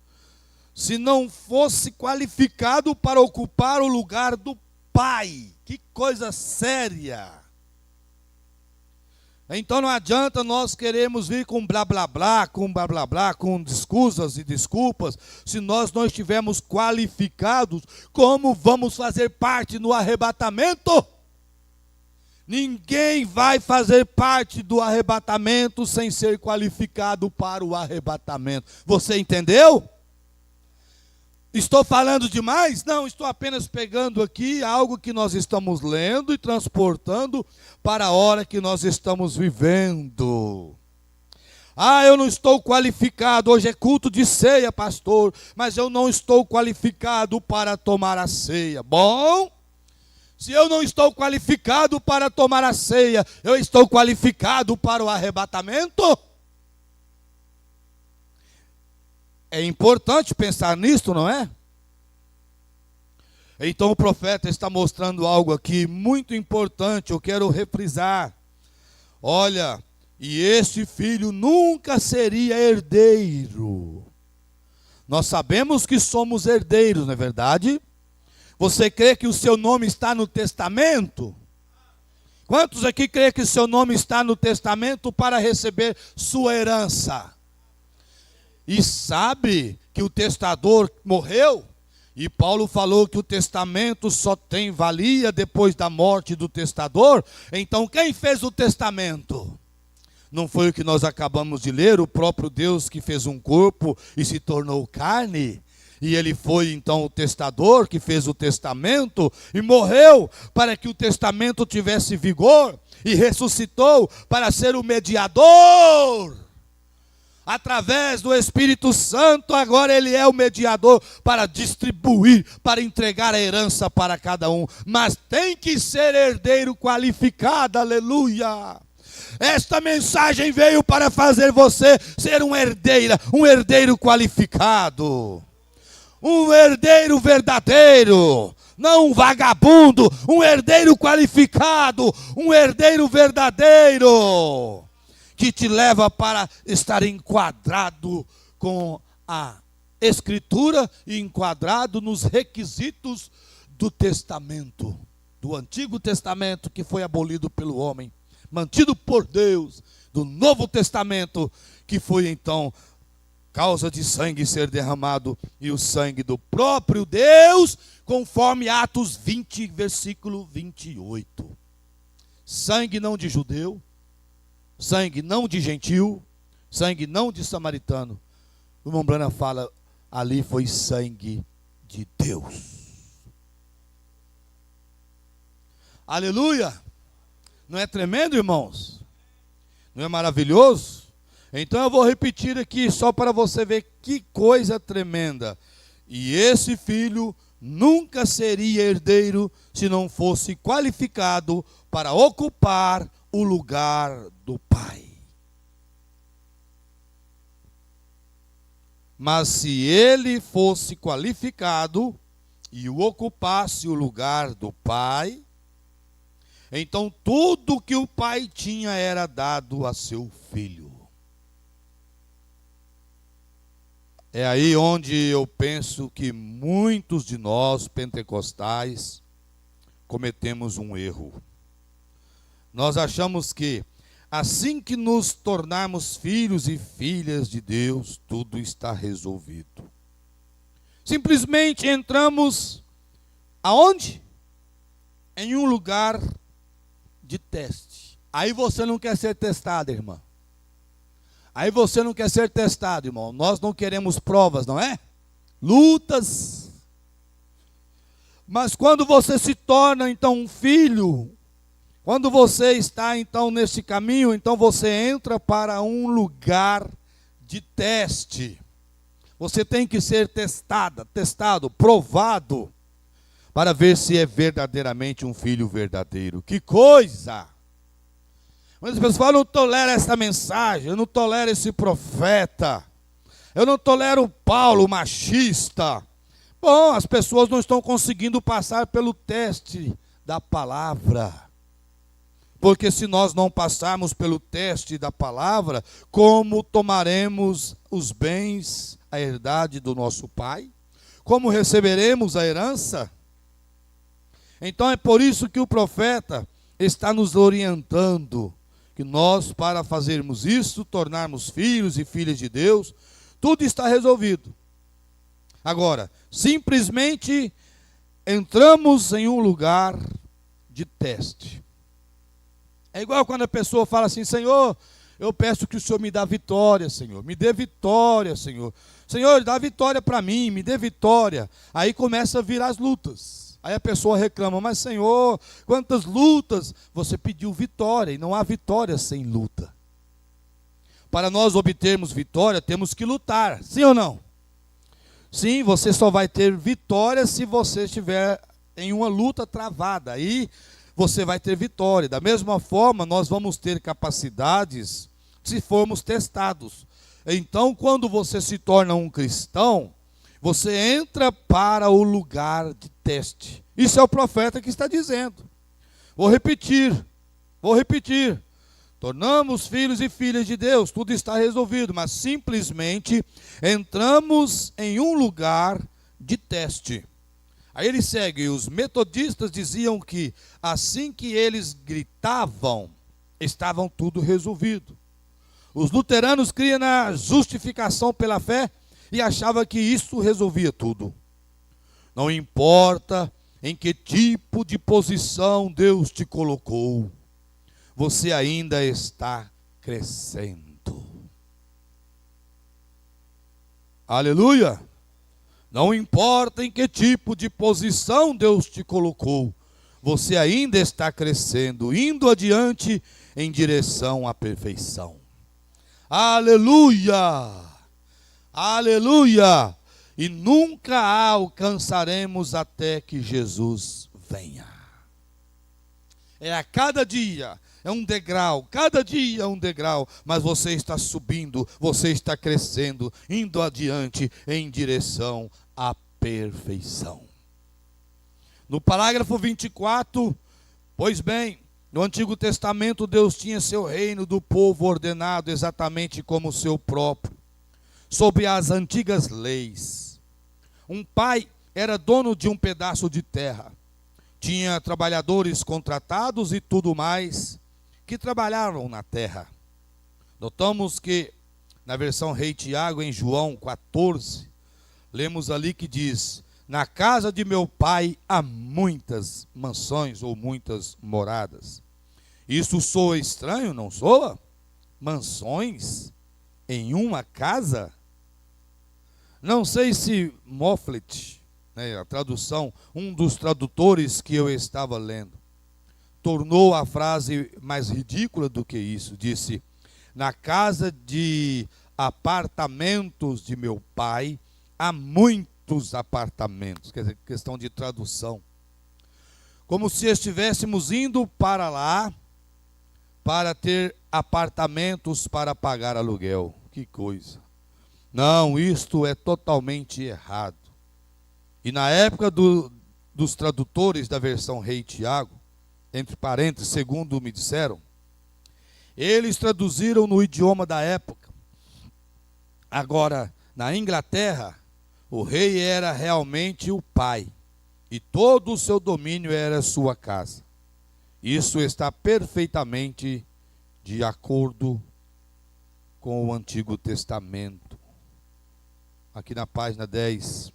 se não fosse qualificado para ocupar o lugar do pai. Que coisa séria! Então não adianta nós queremos vir com blá blá blá, com escusas e desculpas, se nós não estivermos qualificados. Como vamos fazer parte no arrebatamento? Ninguém vai fazer parte do arrebatamento sem ser qualificado para o arrebatamento. Você entendeu? Estou falando demais? Não, estou apenas pegando aqui algo que nós estamos lendo e transportando para a hora que nós estamos vivendo. Ah, eu não estou qualificado, hoje é culto de ceia, pastor, mas eu não estou qualificado para tomar a ceia. Bom, se eu não estou qualificado para tomar a ceia, eu estou qualificado para o arrebatamento? É importante pensar nisso, não é? Então o profeta está mostrando algo aqui muito importante, eu quero refrisar. Olha, e esse filho nunca seria herdeiro. Nós sabemos que somos herdeiros, não é verdade? Você crê que o seu nome está no testamento? Quantos aqui crê que o seu nome está no testamento para receber sua herança? E sabe que o testador morreu? E Paulo falou que o testamento só tem valia depois da morte do testador. Então quem fez o testamento? Não foi o que nós acabamos de ler, o próprio Deus que fez um corpo e se tornou carne? E ele foi então o testador que fez o testamento e morreu para que o testamento tivesse vigor, e ressuscitou para ser o mediador. Através do Espírito Santo, agora ele é o mediador para distribuir, para entregar a herança para cada um. Mas tem que ser herdeiro qualificado, aleluia. Esta mensagem veio para fazer você ser um herdeiro qualificado. Um herdeiro verdadeiro, não um vagabundo, um herdeiro qualificado, um herdeiro verdadeiro, que te leva para estar enquadrado com a Escritura e enquadrado nos requisitos do testamento, do Antigo Testamento que foi abolido pelo homem, mantido por Deus, do Novo Testamento que foi então causa de sangue ser derramado, e o sangue do próprio Deus, conforme Atos 20, versículo 28. Sangue não de judeu, sangue não de gentil, sangue não de samaritano. O irmão Branham fala, ali foi sangue de Deus. Aleluia! Não é tremendo, irmãos? Não é maravilhoso? Então eu vou repetir aqui só para você ver que coisa tremenda. E esse filho nunca seria herdeiro se não fosse qualificado para ocupar o lugar do pai. Mas se ele fosse qualificado e ocupasse o lugar do pai, então tudo que o pai tinha era dado a seu filho. É aí onde eu penso que muitos de nós, pentecostais, cometemos um erro. Nós achamos que, assim que nos tornarmos filhos e filhas de Deus, tudo está resolvido. Simplesmente entramos, aonde? Em um lugar de teste. Aí você não quer ser testado, irmã. Aí você não quer ser testado, irmão. Nós não queremos provas, não é? Lutas. Mas quando você se torna, então, um filho, quando você está, então, neste caminho, então você entra para um lugar de teste. Você tem que ser testado, provado, para ver se é verdadeiramente um filho verdadeiro. Que coisa! Muitas pessoas falam: eu não tolero essa mensagem, eu não tolero esse profeta, eu não tolero Paulo, machista. Bom, as pessoas não estão conseguindo passar pelo teste da palavra. Porque se nós não passarmos pelo teste da palavra, como tomaremos os bens, a herdade do nosso Pai? Como receberemos a herança? Então é por isso que o profeta está nos orientando, que nós, para fazermos isso, tornarmos filhos e filhas de Deus, tudo está resolvido. Agora, simplesmente entramos em um lugar de teste. É igual quando a pessoa fala assim: Senhor, eu peço que o Senhor me dê vitória, Senhor. Me dê vitória, Senhor. Senhor, dá vitória para mim, me dê vitória. Aí começa a vir as lutas. Aí a pessoa reclama: mas Senhor, quantas lutas? Você pediu vitória, e não há vitória sem luta. Para nós obtermos vitória, temos que lutar, sim ou não? Sim, você só vai ter vitória se você estiver em uma luta travada. Aí você vai ter vitória. Da mesma forma, nós vamos ter capacidades se formos testados. Então, quando você se torna um cristão, você entra para o lugar de teste. Isso é o profeta que está dizendo. Vou repetir. Tornamos filhos e filhas de Deus, tudo está resolvido, mas simplesmente entramos em um lugar de teste. Aí ele segue: os metodistas diziam que assim que eles gritavam, estavam tudo resolvido. Os luteranos criam na justificação pela fé e achavam que isso resolvia tudo. Não importa em que tipo de posição Deus te colocou, você ainda está crescendo. Aleluia! Não importa em que tipo de posição Deus te colocou, você ainda está crescendo, indo adiante em direção à perfeição. Aleluia! Aleluia! E nunca a alcançaremos até que Jesus venha. É a cada dia, é um degrau, cada dia é um degrau, mas você está subindo, você está crescendo, indo adiante em direção à perfeição. No parágrafo 24, pois bem, no Antigo Testamento Deus tinha seu reino do povo ordenado exatamente como o seu próprio, sob as antigas leis. Um pai era dono de um pedaço de terra, tinha trabalhadores contratados e tudo mais que trabalhavam na terra. Notamos que na versão Rei Tiago, em João 14, lemos ali que diz: na casa de meu pai há muitas mansões ou muitas moradas. Isso soa estranho, não soa? Mansões em uma casa? Não sei se Moffat, a tradução, um dos tradutores que eu estava lendo, tornou a frase mais ridícula do que isso. Disse: na casa de apartamentos de meu pai há muitos apartamentos. Quer dizer, questão de tradução. Como se estivéssemos indo para lá para ter apartamentos para pagar aluguel. Que coisa. Não, isto é totalmente errado. E na época dos tradutores da versão Rei Tiago, entre parênteses, segundo me disseram, eles traduziram no idioma da época. Agora, na Inglaterra, o rei era realmente o pai, e todo o seu domínio era sua casa. Isso está perfeitamente de acordo com o Antigo Testamento. Aqui na página 10,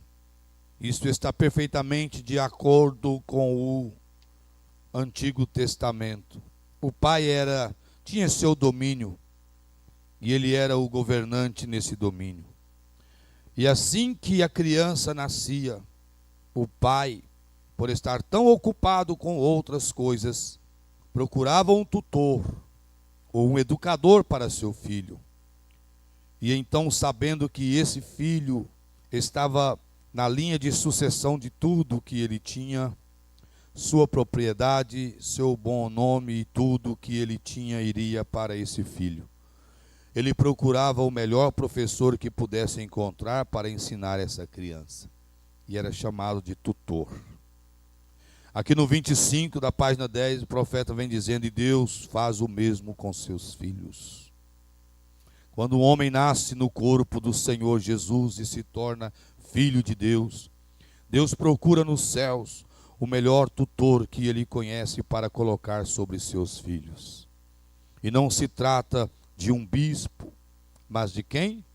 isso está perfeitamente de acordo com o Antigo Testamento. O pai tinha seu domínio, e ele era o governante nesse domínio. E assim que a criança nascia, o pai, por estar tão ocupado com outras coisas, procurava um tutor ou um educador para seu filho. E então, sabendo que esse filho estava na linha de sucessão de tudo que ele tinha, sua propriedade, seu bom nome e tudo que ele tinha iria para esse filho. Ele procurava o melhor professor que pudesse encontrar para ensinar essa criança. E era chamado de tutor. Aqui no 25 da página 10, o profeta vem dizendo: e Deus faz o mesmo com seus filhos. Quando o homem nasce no corpo do Senhor Jesus e se torna filho de Deus, Deus procura nos céus o melhor tutor que ele conhece para colocar sobre seus filhos. E não se trata de um bispo, mas de quem?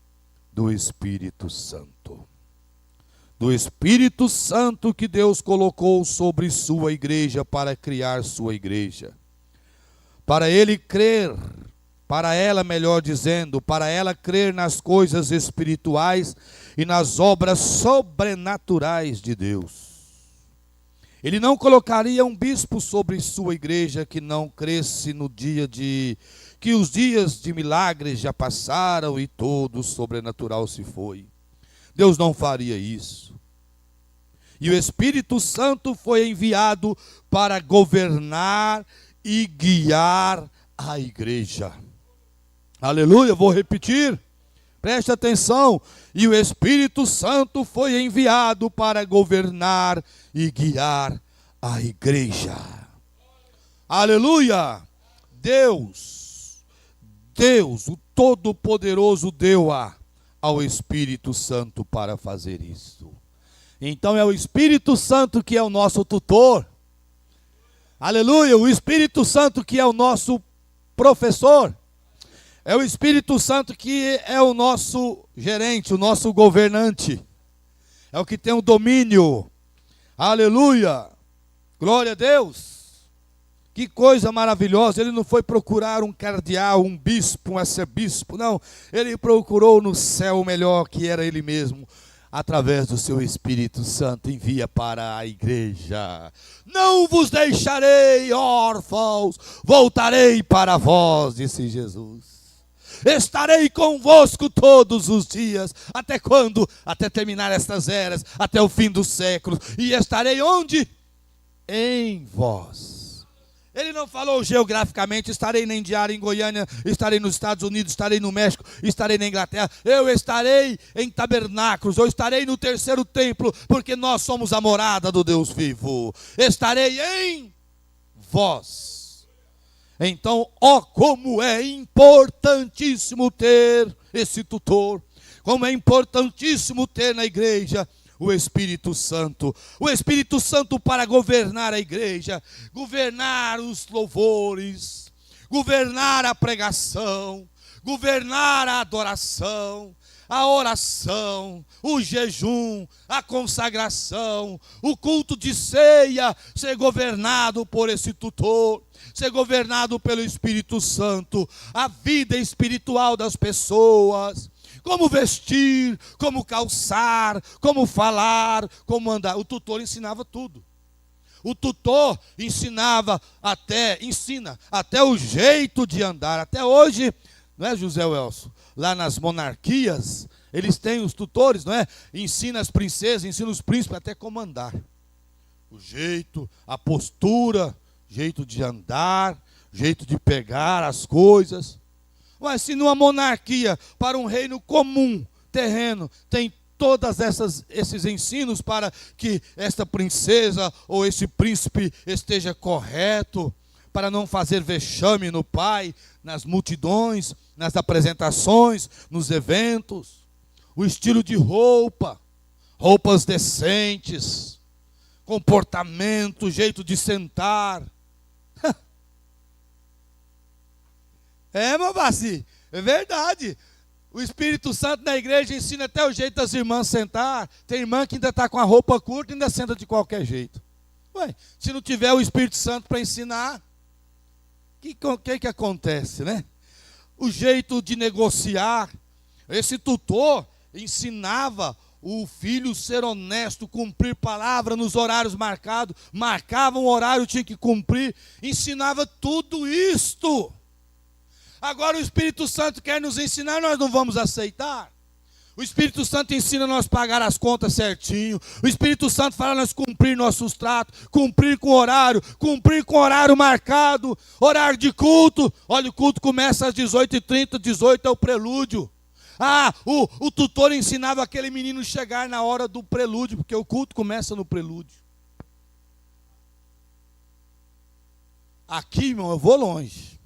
Do Espírito Santo. Do Espírito Santo que Deus colocou sobre sua igreja para criar sua igreja. Para ele crer, para ela, melhor dizendo, para ela crer nas coisas espirituais e nas obras sobrenaturais de Deus. Ele não colocaria um bispo sobre sua igreja que não cresce no dia que os dias de milagres já passaram e todo o sobrenatural se foi. Deus não faria isso. E o Espírito Santo foi enviado para governar e guiar a igreja. Aleluia, vou repetir. Preste atenção. E o Espírito Santo foi enviado para governar e guiar a igreja. Aleluia. Deus, o Todo-Poderoso, deu ao Espírito Santo para fazer isso. Então é o Espírito Santo que é o nosso tutor. Aleluia. O Espírito Santo que é o nosso professor. É o Espírito Santo que é o nosso gerente, o nosso governante. É o que tem o domínio. Aleluia. Glória a Deus. Que coisa maravilhosa. Ele não foi procurar um cardeal, um bispo, um arcebispo. Não. Ele procurou no céu o melhor, que era ele mesmo. Através do seu Espírito Santo envia para a igreja. Não vos deixarei órfãos, voltarei para vós, disse Jesus. Estarei convosco todos os dias. Até quando? Até terminar estas eras, até o fim dos séculos. E estarei onde? Em vós. Ele não falou geograficamente: estarei na Indiara, em Goiânia, estarei nos Estados Unidos, estarei no México, estarei na Inglaterra. Eu estarei em tabernáculos, eu estarei no terceiro templo, porque nós somos a morada do Deus vivo. Estarei em vós. Então, como é importantíssimo ter esse tutor, como é importantíssimo ter na igreja o Espírito Santo. O Espírito Santo para governar a igreja, governar os louvores, governar a pregação, governar a adoração, a oração, o jejum, a consagração, o culto de ceia, ser governado por esse tutor, ser governado pelo Espírito Santo, a vida espiritual das pessoas, como vestir, como calçar, como falar, como andar. O tutor ensinava tudo. O tutor ensina até o jeito de andar. Até hoje, não é, José Welso? Lá nas monarquias, eles têm os tutores, não é? Ensina as princesas, ensina os príncipes até como andar. O jeito, a postura, jeito de andar, jeito de pegar as coisas. Mas se numa monarquia, para um reino comum, terreno, tem todos esses ensinos para que esta princesa ou esse príncipe esteja correto, para não fazer vexame no pai, nas multidões, nas apresentações, nos eventos, o estilo de roupas decentes, comportamento, jeito de sentar. Meu Baci, é verdade. O Espírito Santo na igreja ensina até o jeito das irmãs sentar. Tem irmã que ainda está com a roupa curta e ainda senta de qualquer jeito. Ué, se não tiver o Espírito Santo para ensinar, o que acontece, né? O jeito de negociar. Esse tutor ensinava o filho ser honesto, cumprir palavra nos horários marcados. Marcava um horário, tinha que cumprir. Ensinava tudo isto. Agora o Espírito Santo quer nos ensinar, nós não vamos aceitar. O Espírito Santo ensina nós pagar as contas certinho. O Espírito Santo fala nós cumprir nossos tratos, cumprir com horário marcado, horário de culto. Olha, o culto começa às 18h30, 18 é o prelúdio. O tutor ensinava aquele menino chegar na hora do prelúdio, porque o culto começa no prelúdio. Aqui, irmão, eu vou longe.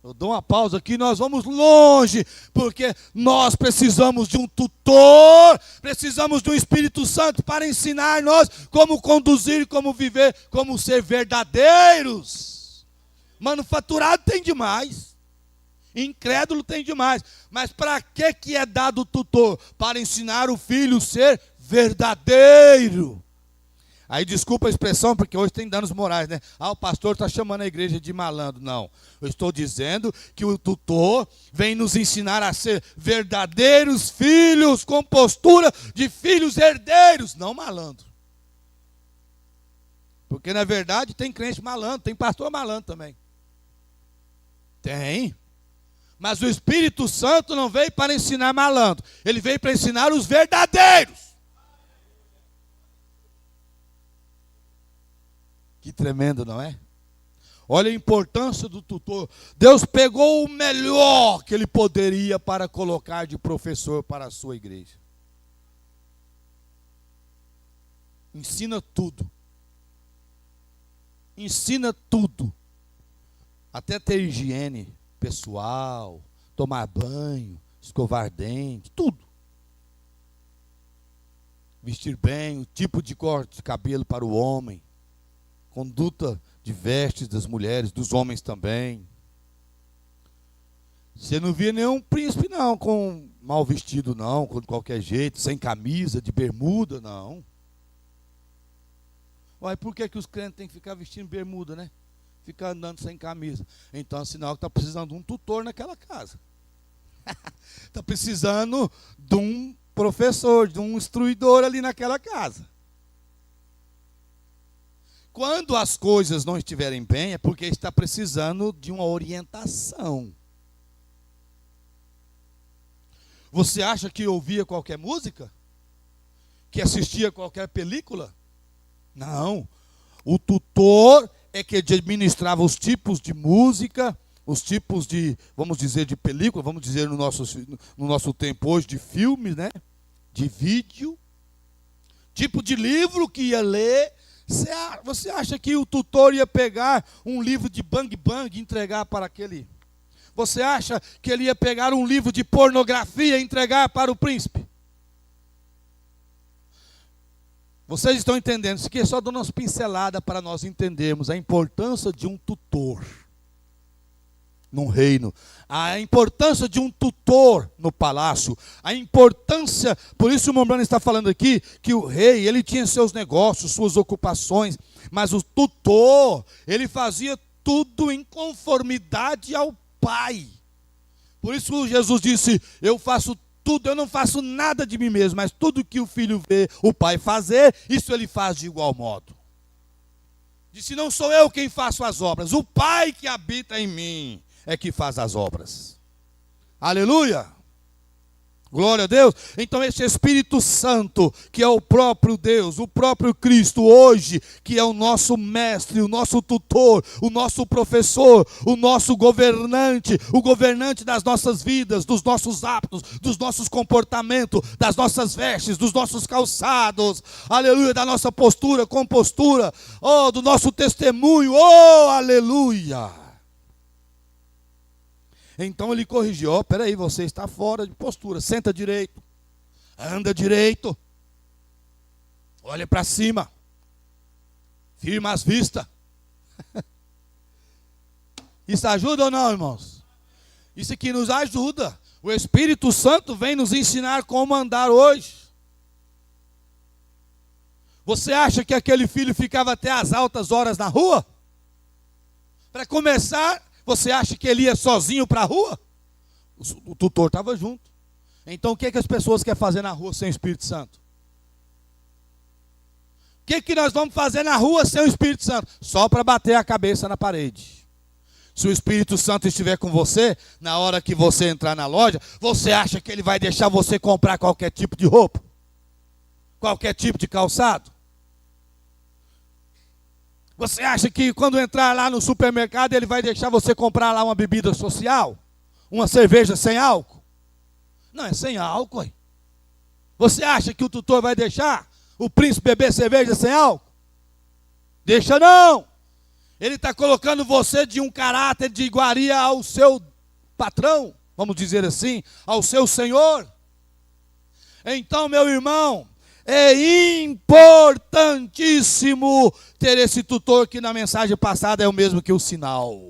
Eu dou uma pausa aqui, nós vamos longe, porque nós precisamos de um tutor, precisamos de um Espírito Santo para ensinar nós como conduzir, como viver, como ser verdadeiros. Manufaturado tem demais, incrédulo tem demais, mas para que é dado o tutor? Para ensinar o filho a ser verdadeiro. Aí desculpa a expressão, porque hoje tem danos morais, né? O pastor está chamando a igreja de malandro. Não, eu estou dizendo que o tutor vem nos ensinar a ser verdadeiros filhos, com postura de filhos herdeiros, não malandro. Porque na verdade tem crente malandro, tem pastor malandro também. Tem. Mas o Espírito Santo não veio para ensinar malandro, ele veio para ensinar os verdadeiros. Que tremendo, não é? Olha a importância do tutor. Deus pegou o melhor que ele poderia para colocar de professor para a sua igreja. Ensina tudo. Ensina tudo. Até ter higiene pessoal, tomar banho, escovar dente, tudo. Vestir bem, o tipo de corte de cabelo para o homem. Conduta de vestes das mulheres, dos homens também. Você não via nenhum príncipe, não, com mal vestido, não, com de qualquer jeito, sem camisa, de bermuda, não. Ué, por que os crentes têm que ficar vestindo bermuda, né? Ficar andando sem camisa. Então é sinal que está precisando de um tutor naquela casa. Está precisando de um professor, de um instruidor ali naquela casa. Quando as coisas não estiverem bem, é porque está precisando de uma orientação. Você acha que ouvia qualquer música? Que assistia qualquer película? Não. O tutor é que administrava os tipos de música, os tipos de, vamos dizer, de película, vamos dizer no nosso tempo hoje, de filme, né? De vídeo, tipo de livro que ia ler. Você acha que o tutor ia pegar um livro de bang bang e entregar para aquele? Você acha que ele ia pegar um livro de pornografia e entregar para o príncipe? Vocês estão entendendo? Isso aqui é só dando umas pinceladas para nós entendermos a importância de um tutor num reino, a importância de um tutor no palácio, a importância, por isso o Mombrano está falando aqui, que o rei, ele tinha seus negócios, suas ocupações, mas o tutor, ele fazia tudo em conformidade ao pai. Por isso Jesus disse, eu faço tudo, eu não faço nada de mim mesmo, mas tudo que o filho vê o pai fazer, isso ele faz de igual modo. Disse, não sou eu quem faço as obras, o pai que habita em mim é que faz as obras. Aleluia! Glória a Deus. Então esse Espírito Santo, que é o próprio Deus, o próprio Cristo hoje, que é o nosso mestre, o nosso tutor, o nosso professor, o nosso governante, o governante das nossas vidas, dos nossos hábitos, dos nossos comportamentos, das nossas vestes, dos nossos calçados, aleluia, da nossa postura, compostura, oh, do nosso testemunho, oh, aleluia. Então ele corrigiu, ó, peraí, você está fora de postura, senta direito, anda direito, olha para cima, firma as vistas. Isso ajuda ou não, irmãos? Isso aqui nos ajuda. O Espírito Santo vem nos ensinar como andar hoje. Você acha que aquele filho ficava até as altas horas na rua? Para começar, você acha que ele ia sozinho para a rua? O tutor estava junto. Então o que as pessoas querem fazer na rua sem o Espírito Santo? O que nós vamos fazer na rua sem o Espírito Santo? Só para bater a cabeça na parede. Se o Espírito Santo estiver com você, na hora que você entrar na loja, você acha que ele vai deixar você comprar qualquer tipo de roupa? Qualquer tipo de calçado? Você acha que quando entrar lá no supermercado, ele vai deixar você comprar lá uma bebida social? Uma cerveja sem álcool? Não, é sem álcool. Hein? Você acha que o tutor vai deixar o príncipe beber cerveja sem álcool? Deixa não. Ele está colocando você de um caráter de iguaria ao seu patrão, vamos dizer assim, ao seu senhor. Então, meu irmão, é importantíssimo ter esse tutor que na mensagem passada é o mesmo que o sinal.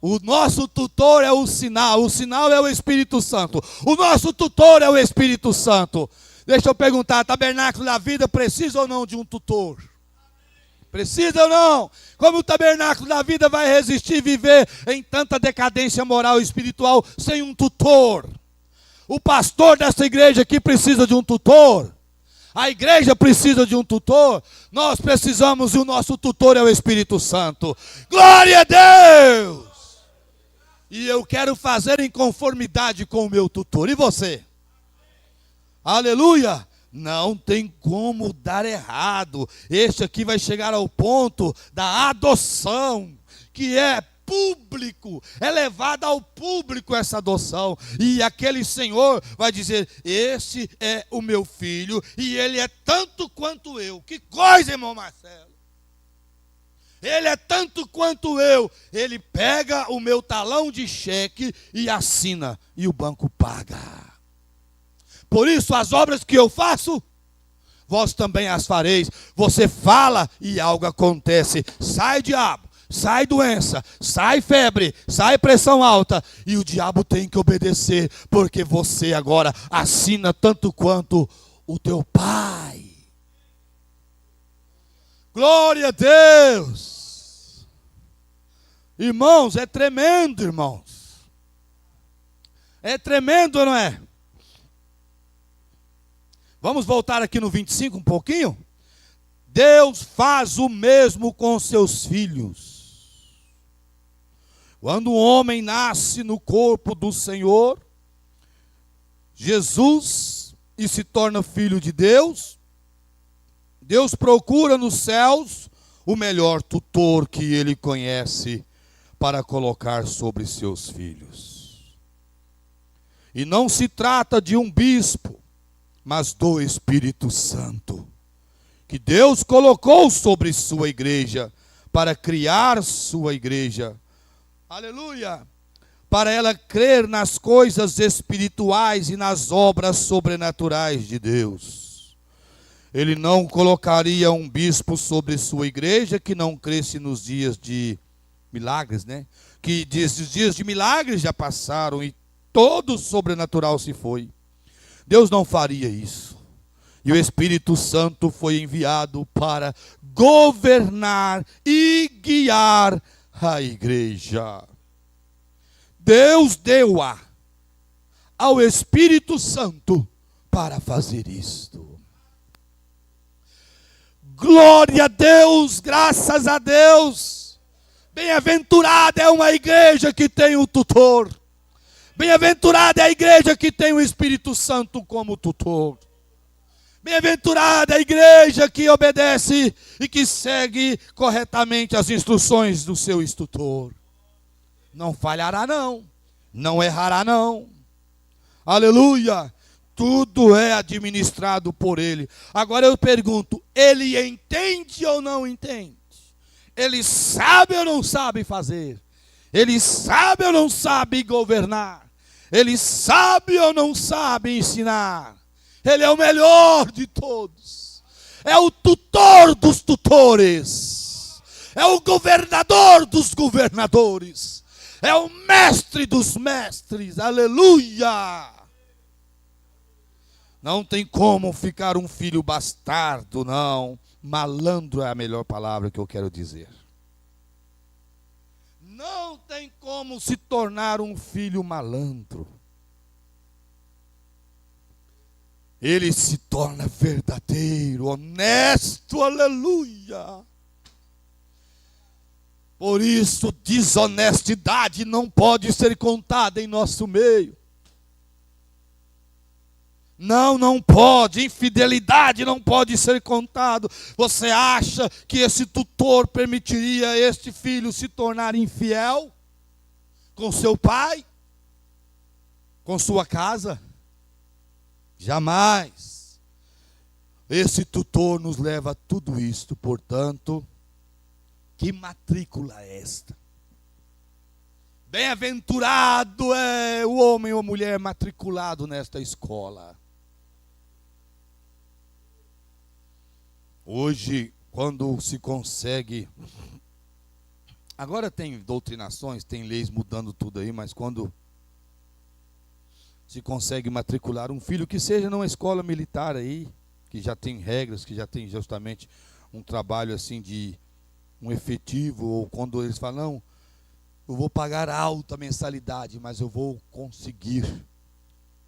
O nosso tutor é o sinal é o Espírito Santo. O nosso tutor é o Espírito Santo. Deixa eu perguntar, Tabernáculo da Vida precisa ou não de um tutor? Precisa ou não? Como o Tabernáculo da Vida vai resistir viver em tanta decadência moral e espiritual sem um tutor? O pastor dessa igreja aqui precisa de um tutor. A igreja precisa de um tutor. Nós precisamos e o nosso tutor é o Espírito Santo. Glória a Deus! E eu quero fazer em conformidade com o meu tutor. E você? Aleluia! Não tem como dar errado. Este aqui vai chegar ao ponto da adoção, que é público, é levada ao público essa adoção. E aquele senhor vai dizer: esse é o meu filho e ele é tanto quanto eu. Que coisa, irmão Marcelo! Ele é tanto quanto eu. Ele pega o meu talão de cheque e assina, e o banco paga. Por isso, as obras que eu faço, vós também as fareis. Você fala e algo acontece. Sai diabo, sai doença, sai febre, sai pressão alta. E o diabo tem que obedecer, porque você agora assina tanto quanto o teu pai. Glória a Deus. Irmãos, é tremendo, irmãos. É tremendo, não é? Vamos voltar aqui no 25 um pouquinho? Deus faz o mesmo com seus filhos. Quando um homem nasce no corpo do Senhor Jesus e se torna filho de Deus, Deus procura nos céus o melhor tutor que ele conhece para colocar sobre seus filhos. E não se trata de um bispo, mas do Espírito Santo, que Deus colocou sobre sua igreja, para criar sua igreja, aleluia, para ela crer nas coisas espirituais e nas obras sobrenaturais de Deus. Ele não colocaria um bispo sobre sua igreja que não cresce nos dias de milagres, né? Que os dias de milagres já passaram e todo o sobrenatural se foi. Deus não faria isso. E o Espírito Santo foi enviado para governar e guiar a igreja. Deus deu ao Espírito Santo para fazer isto. Glória a Deus, graças a Deus. Bem-aventurada é uma igreja que tem o tutor. Bem-aventurada é a igreja que tem o Espírito Santo como tutor. Bem-aventurada é a igreja que obedece e que segue corretamente as instruções do seu instrutor. Não falhará não, não errará não. Aleluia! Tudo é administrado por ele. Agora eu pergunto, ele entende ou não entende? Ele sabe ou não sabe fazer? Ele sabe ou não sabe governar? Ele sabe ou não sabe ensinar? Ele é o melhor de todos. É o tutor dos tutores. É o governador dos governadores. É o mestre dos mestres. Aleluia! Não tem como ficar um filho bastardo, não. Malandro é a melhor palavra que eu quero dizer. Não tem como se tornar um filho malandro. Ele se torna verdadeiro, honesto, aleluia. Por isso, desonestidade não pode ser contada em nosso meio. Não pode. Infidelidade não pode ser contado. Você acha que esse tutor permitiria este filho se tornar infiel com seu pai? Com sua casa? Jamais. Esse tutor nos leva a tudo isto. Portanto, que matrícula é esta? Bem-aventurado é o homem ou a mulher matriculado nesta escola. Hoje, quando se consegue... Agora tem doutrinações, tem leis mudando tudo aí, mas quando se consegue matricular um filho, que seja numa escola militar aí, que já tem regras, que já tem justamente um trabalho assim de um efetivo, ou quando eles falam, não, eu vou pagar alta mensalidade, mas eu vou conseguir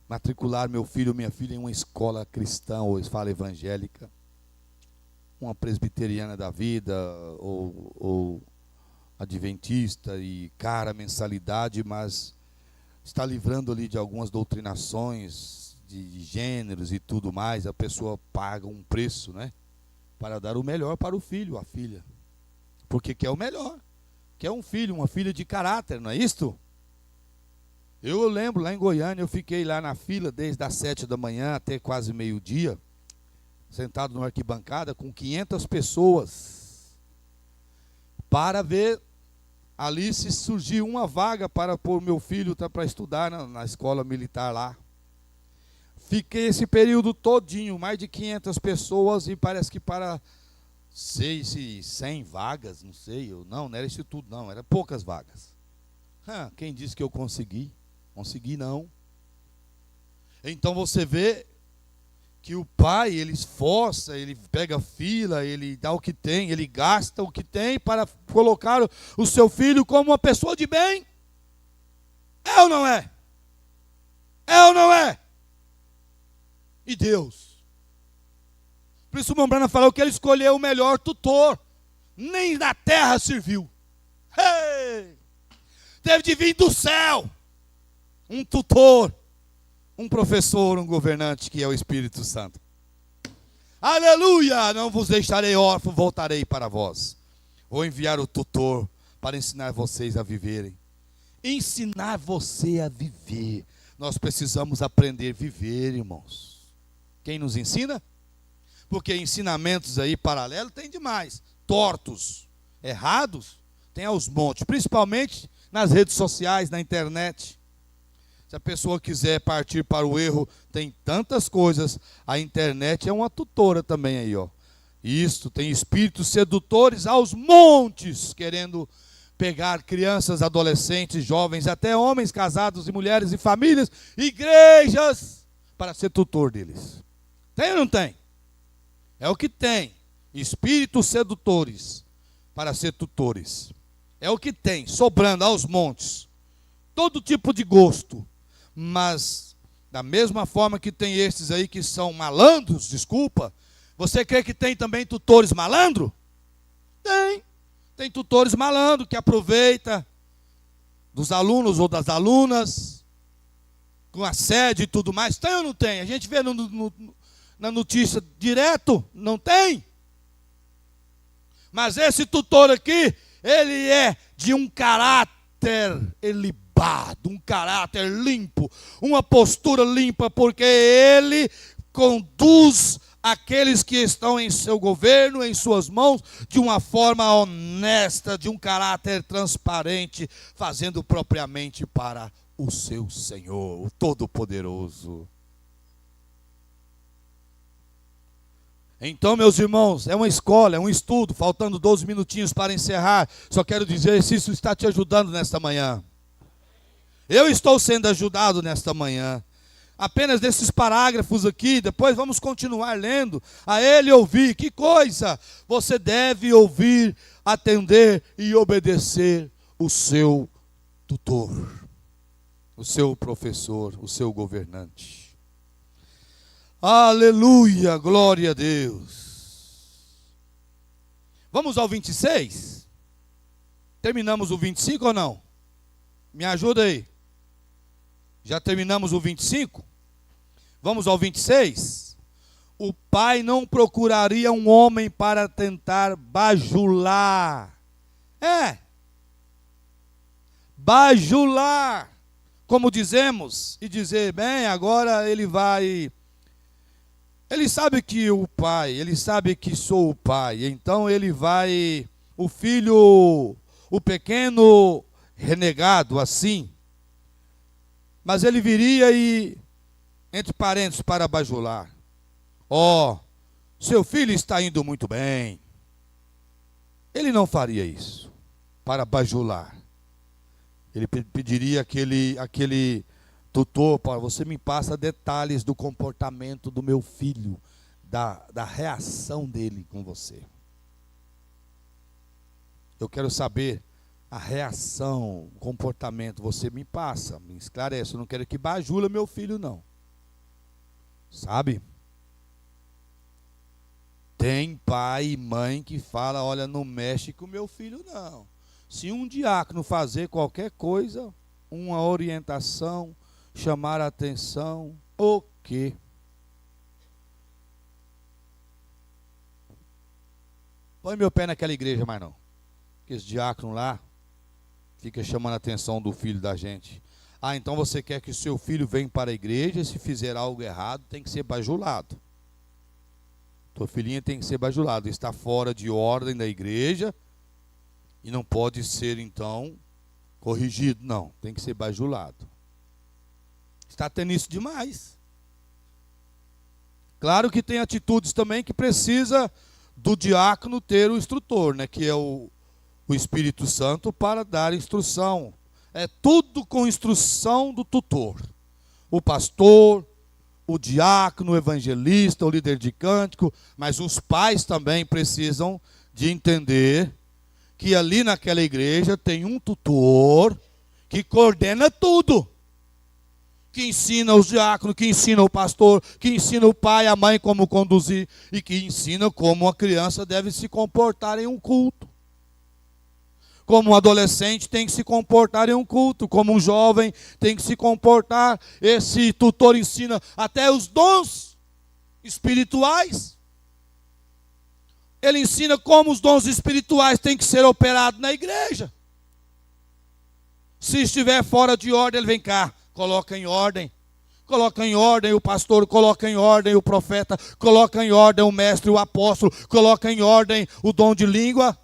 matricular meu filho ou minha filha em uma escola cristã, ou fala evangélica, uma presbiteriana da vida, ou adventista, e cara mensalidade, mas está livrando ali de algumas doutrinações de gêneros e tudo mais. A pessoa paga um preço, né, para dar o melhor para o filho, a filha, porque quer o melhor, quer um filho, uma filha de caráter, não é isto? Eu lembro lá em Goiânia, eu fiquei lá na fila desde as 7 da manhã até quase meio-dia, sentado numa arquibancada com 500 pessoas, para ver ali se surgiu uma vaga para pôr meu filho para estudar na escola militar lá. Fiquei esse período todinho, mais de 500 pessoas, e parece que para 100 vagas, não sei, não era isso tudo não, era poucas vagas. Quem disse que eu consegui? Consegui não. Então você vê que o pai, ele esforça, ele pega fila, ele dá o que tem, ele gasta o que tem para colocar o seu filho como uma pessoa de bem. É ou não é? É ou não é? E Deus? Por isso o Mombrana falou que ele escolheu o melhor tutor. Nem na terra serviu. Hey! Teve de vir do céu um tutor, um professor, um governante, que é o Espírito Santo. Aleluia! Não vos deixarei órfão, voltarei para vós. Vou enviar o tutor para ensinar vocês a viverem. Ensinar você a viver. Nós precisamos aprender a viver, irmãos. Quem nos ensina? Porque ensinamentos aí paralelos tem demais. Tortos, errados, tem aos montes. Principalmente nas redes sociais, na internet. Se a pessoa quiser partir para o erro, tem tantas coisas. A internet é uma tutora também aí, ó. Isso, tem espíritos sedutores aos montes, querendo pegar crianças, adolescentes, jovens, até homens casados e mulheres e famílias, igrejas, para ser tutor deles. Tem ou não tem? É o que tem. Espíritos sedutores para ser tutores. É o que tem, sobrando aos montes. Todo tipo de gosto. Mas, da mesma forma que tem esses aí que são malandros, desculpa, você crê que tem também tutores malandro? Tem. Tem tutores malandros que aproveita dos alunos ou das alunas, com assédio e tudo mais. Tem ou não tem? A gente vê na notícia direto, não tem? Mas esse tutor aqui, ele é de um caráter ilibado, um caráter limpo, uma postura limpa, porque ele conduz aqueles que estão em seu governo, em suas mãos, de uma forma honesta, de um caráter transparente, fazendo propriamente para o seu Senhor, o Todo-Poderoso. Então, meus irmãos, é uma escola, é um estudo, faltando 12 minutinhos para encerrar. Só quero dizer se isso está te ajudando nesta manhã. Eu estou sendo ajudado nesta manhã. Apenas desses parágrafos aqui, depois vamos continuar lendo. A ele ouvir, que coisa! Você deve ouvir, atender e obedecer o seu tutor, o seu professor, o seu governante. Aleluia, glória a Deus. Vamos ao 26? Terminamos o 25 ou não? Me ajuda aí. Já terminamos o 25? Vamos ao 26? O pai não procuraria um homem para tentar bajular. Bajular. Como dizemos, e dizer, bem, agora ele vai... Ele sabe que o pai, ele sabe que sou o pai, então ele vai... O filho, o pequeno renegado, assim. Mas ele viria e, entre parênteses, para bajular. Seu filho está indo muito bem. Ele não faria isso, para bajular. Ele pediria aquele tutor, para você me passa detalhes do comportamento do meu filho, da reação dele com você. Eu quero saber a reação, o comportamento, você me passa, me esclarece. Eu não quero que bajula meu filho, não. Sabe? Tem pai e mãe que fala, olha, não mexe com meu filho, não. Se um diácono fazer qualquer coisa, uma orientação, chamar a atenção, o quê? Põe meu pé naquela igreja, mas não. Porque esse diácono lá fica chamando a atenção do filho da gente. Então você quer que o seu filho venha para a igreja, e se fizer algo errado, tem que ser bajulado. Tua filhinha tem que ser bajulada. Está fora de ordem da igreja e não pode ser, então, corrigido. Não, tem que ser bajulado. Está tendo isso demais. Claro que tem atitudes também que precisa do diácono ter o instrutor, né? Que é o Espírito Santo para dar instrução. É tudo com instrução do tutor. O pastor, o diácono, o evangelista, o líder de cântico, mas os pais também precisam de entender que ali naquela igreja tem um tutor que coordena tudo. Que ensina os diáconos, que ensina o pastor, que ensina o pai, a mãe como conduzir e que ensina como a criança deve se comportar em um culto. Como um adolescente tem que se comportar em um culto, como um jovem tem que se comportar. Esse tutor ensina até os dons espirituais. Ele ensina como os dons espirituais têm que ser operados na igreja. Se estiver fora de ordem, ele vem cá, coloca em ordem. Coloca em ordem o pastor, coloca em ordem o profeta, coloca em ordem o mestre, o apóstolo, coloca em ordem o dom de língua.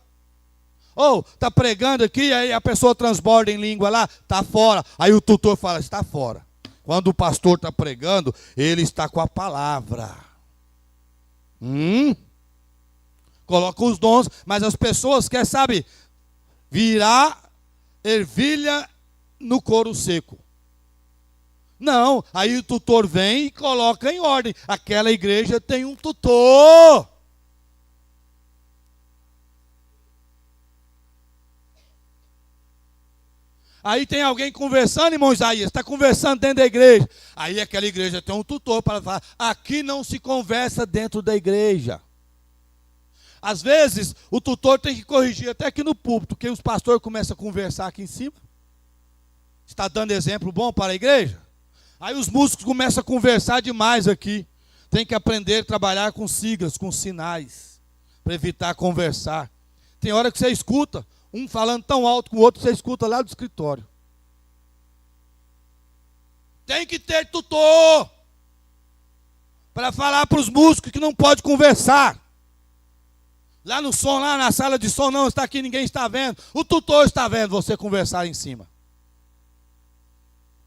Está pregando aqui, aí a pessoa transborda em língua lá, está fora. Aí o tutor fala, está fora. Quando o pastor está pregando, ele está com a palavra. Coloca os dons, mas as pessoas querem, sabe, virar ervilha no couro seco. Não, aí o tutor vem e coloca em ordem. Aquela igreja tem um tutor. Aí tem alguém conversando, irmão Isaías, está conversando dentro da igreja. Aí aquela igreja tem um tutor para falar, aqui não se conversa dentro da igreja. Às vezes, o tutor tem que corrigir até aqui no púlpito, porque os pastores começam a conversar aqui em cima. Está dando exemplo bom para a igreja? Aí os músicos começam a conversar demais aqui. Tem que aprender a trabalhar com siglas, com sinais, para evitar conversar. Tem hora que você escuta um falando tão alto com o outro, você escuta lá do escritório. Tem que ter tutor para falar para os músicos que não pode conversar. Lá no som, lá na sala de som, não está aqui, ninguém está vendo. O tutor está vendo você conversar em cima.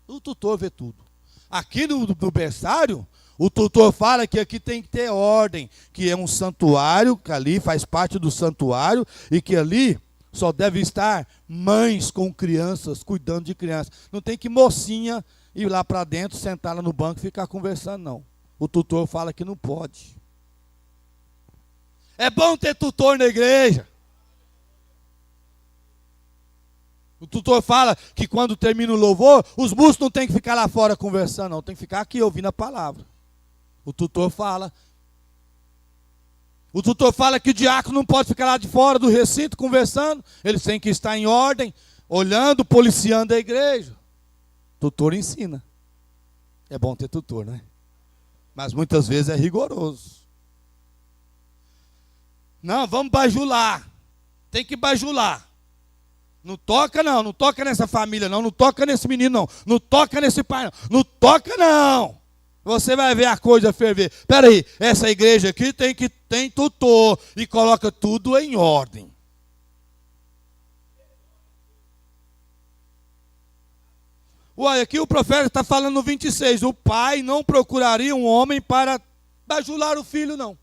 O tutor vê tudo. Aqui no berçário, o tutor fala que aqui tem que ter ordem, que é um santuário, que ali faz parte do santuário, e que ali só deve estar mães com crianças, cuidando de crianças. Não tem que mocinha ir lá para dentro, sentar lá no banco e ficar conversando, não. O tutor fala que não pode. É bom ter tutor na igreja. O tutor fala que quando termina o louvor, os músicos não tem que ficar lá fora conversando, não. Tem que ficar aqui ouvindo a palavra. O tutor fala. O tutor fala que o diácono não pode ficar lá de fora do recinto conversando. Eles têm que estar em ordem, olhando, policiando a igreja. O tutor ensina. É bom ter tutor, né? Mas muitas vezes é rigoroso. Não, vamos bajular. Tem que bajular. Não toca não, não toca nessa família não, não toca nesse menino não, não toca nesse pai não, não toca não. Você vai ver a coisa ferver. Espera aí, essa igreja aqui tem tutor e coloca tudo em ordem. Uai, aqui o profeta está falando no 26, o pai não procuraria um homem para bajular o filho não.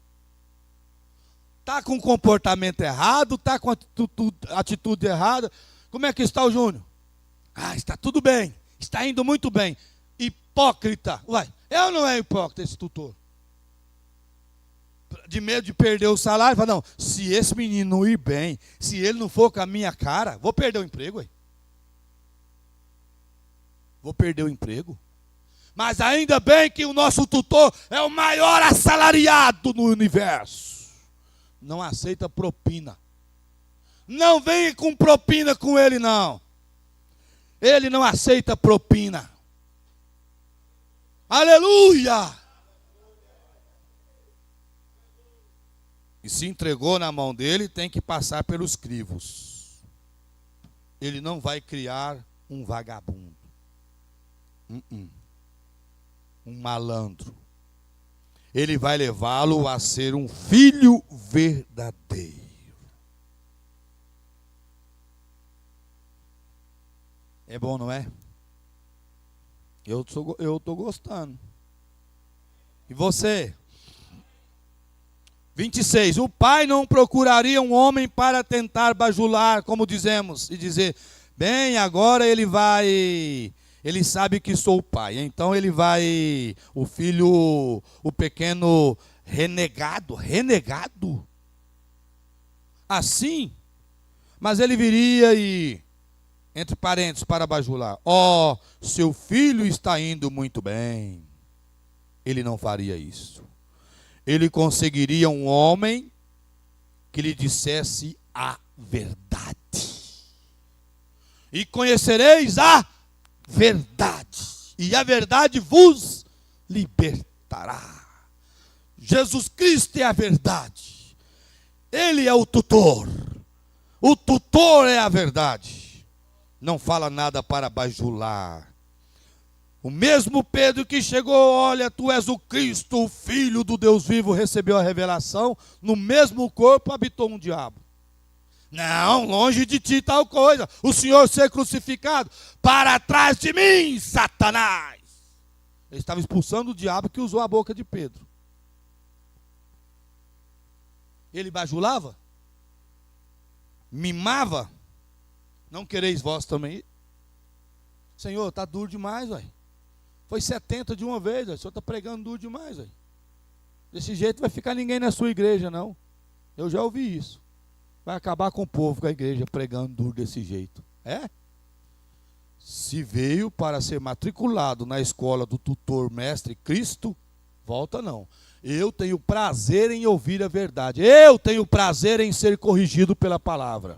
Está com comportamento errado, está com atitude errada. Como é que está o Júnior? Ah, está tudo bem, está indo muito bem. Hipócrita. Uai, é ou não é hipócrita esse tutor? De medo de perder o salário, fala, não, se esse menino não ir bem, se ele não for com a minha cara, vou perder o emprego, ué. Vou perder o emprego. Mas ainda bem que o nosso tutor é o maior assalariado no universo. Não aceita propina. Não venha com propina com ele, não. Ele não aceita propina. Aleluia! E se entregou na mão dele, tem que passar pelos crivos. Ele não vai criar um vagabundo. Um malandro. Ele vai levá-lo a ser um filho verdadeiro. É bom, não é? Eu estou gostando. E você? 26. O pai não procuraria um homem para tentar bajular, como dizemos, e dizer, bem, agora ele sabe que sou o pai, então ele vai, o filho, o pequeno renegado, assim, mas ele viria e, entre parênteses, para bajular, seu filho está indo muito bem. Ele não faria isso. Ele conseguiria um homem que lhe dissesse a verdade. E conhecereis a verdade, e a verdade vos libertará. Jesus Cristo é a verdade. Ele é o tutor é a verdade. Não fala nada para bajular. O mesmo Pedro que chegou, olha, tu és o Cristo, o Filho do Deus vivo, recebeu a revelação, no mesmo corpo habitou um diabo. Não, longe de ti tal coisa, o Senhor ser crucificado, para trás de mim, Satanás. Ele estava expulsando o diabo que usou a boca de Pedro. Ele bajulava, mimava. Não quereis vós também? Senhor, está duro demais, ué. Foi 70 de uma vez, ué. O senhor está pregando duro demais, ué. Desse jeito vai ficar ninguém na sua igreja, não. Eu já ouvi isso. Vai acabar com o povo, com a igreja, pregando duro desse jeito. É? Se veio para ser matriculado na escola do tutor mestre Cristo, volta não. Eu tenho prazer em ouvir a verdade. Eu tenho prazer em ser corrigido pela palavra.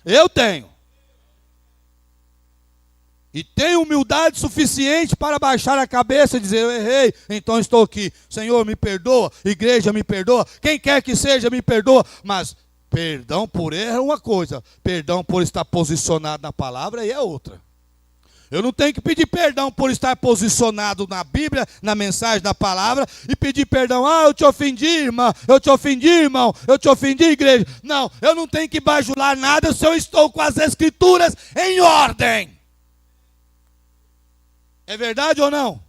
Eu tenho. E tenho humildade suficiente para baixar a cabeça e dizer, eu errei, então estou aqui. Senhor, me perdoa, igreja, me perdoa, quem quer que seja, me perdoa. Mas perdão por erro é uma coisa, perdão por estar posicionado na palavra aí é outra. Eu não tenho que pedir perdão por estar posicionado na Bíblia, na mensagem da palavra, e pedir perdão, eu te ofendi, irmã, eu te ofendi, irmão, eu te ofendi, igreja. Não, eu não tenho que bajular nada se eu estou com as escrituras em ordem. É verdade ou não?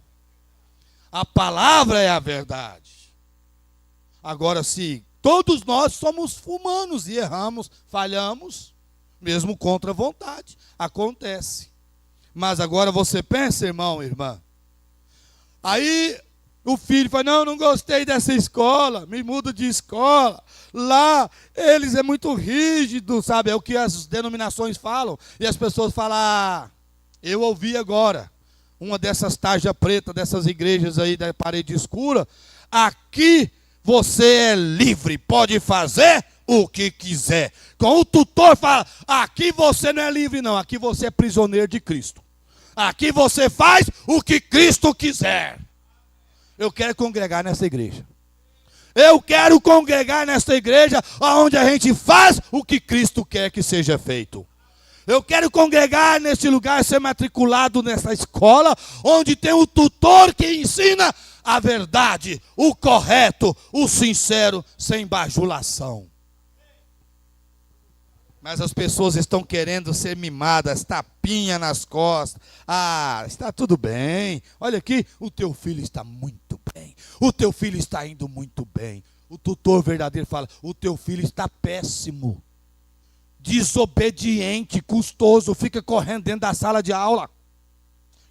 A palavra é a verdade. Agora, se todos nós somos humanos e erramos, falhamos, mesmo contra a vontade, acontece. Mas agora você pensa, irmão, irmã. Aí o filho fala, não gostei dessa escola, me mudo de escola. Lá eles é muito rígido, sabe? É o que as denominações falam. E as pessoas falam, eu ouvi agora. Uma dessas tarja preta, dessas igrejas aí da parede escura, aqui você é livre, pode fazer o que quiser. Com o tutor fala, aqui você não é livre não, aqui você é prisioneiro de Cristo. Aqui você faz o que Cristo quiser. Eu quero congregar nessa igreja. Eu quero congregar nessa igreja onde a gente faz o que Cristo quer que seja feito. Eu quero congregar nesse lugar, ser matriculado nessa escola, onde tem um tutor que ensina a verdade, o correto, o sincero, sem bajulação. Mas as pessoas estão querendo ser mimadas, tapinha nas costas. Ah, está tudo bem. Olha aqui, o teu filho está muito bem. O teu filho está indo muito bem. O tutor verdadeiro fala, o teu filho está péssimo. Desobediente, custoso, fica correndo dentro da sala de aula.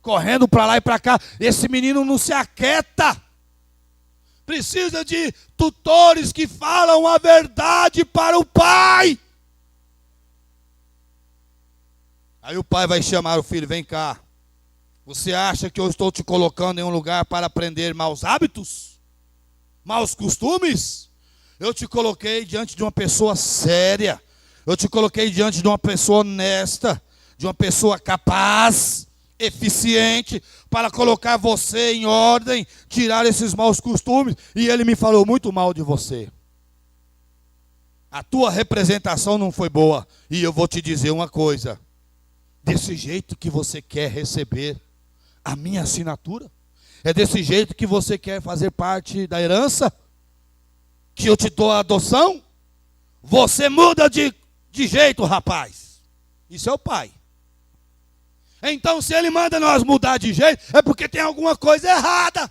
Correndo para lá e para cá. Esse menino não se aquieta. Precisa de tutores que falam a verdade para o pai. Aí o pai vai chamar o filho, vem cá. Você acha que eu estou te colocando em um lugar para aprender maus hábitos? Maus costumes? Eu te coloquei diante de uma pessoa séria. Eu te coloquei diante de uma pessoa honesta, de uma pessoa capaz, eficiente, para colocar você em ordem, tirar esses maus costumes. E ele me falou muito mal de você. A tua representação não foi boa. E eu vou te dizer uma coisa. Desse jeito que você quer receber a minha assinatura? É desse jeito que você quer fazer parte da herança? Que eu te dou a adoção? Você muda de jeito, rapaz. Isso é o pai. Então, se ele manda nós mudar de jeito, é porque tem alguma coisa errada.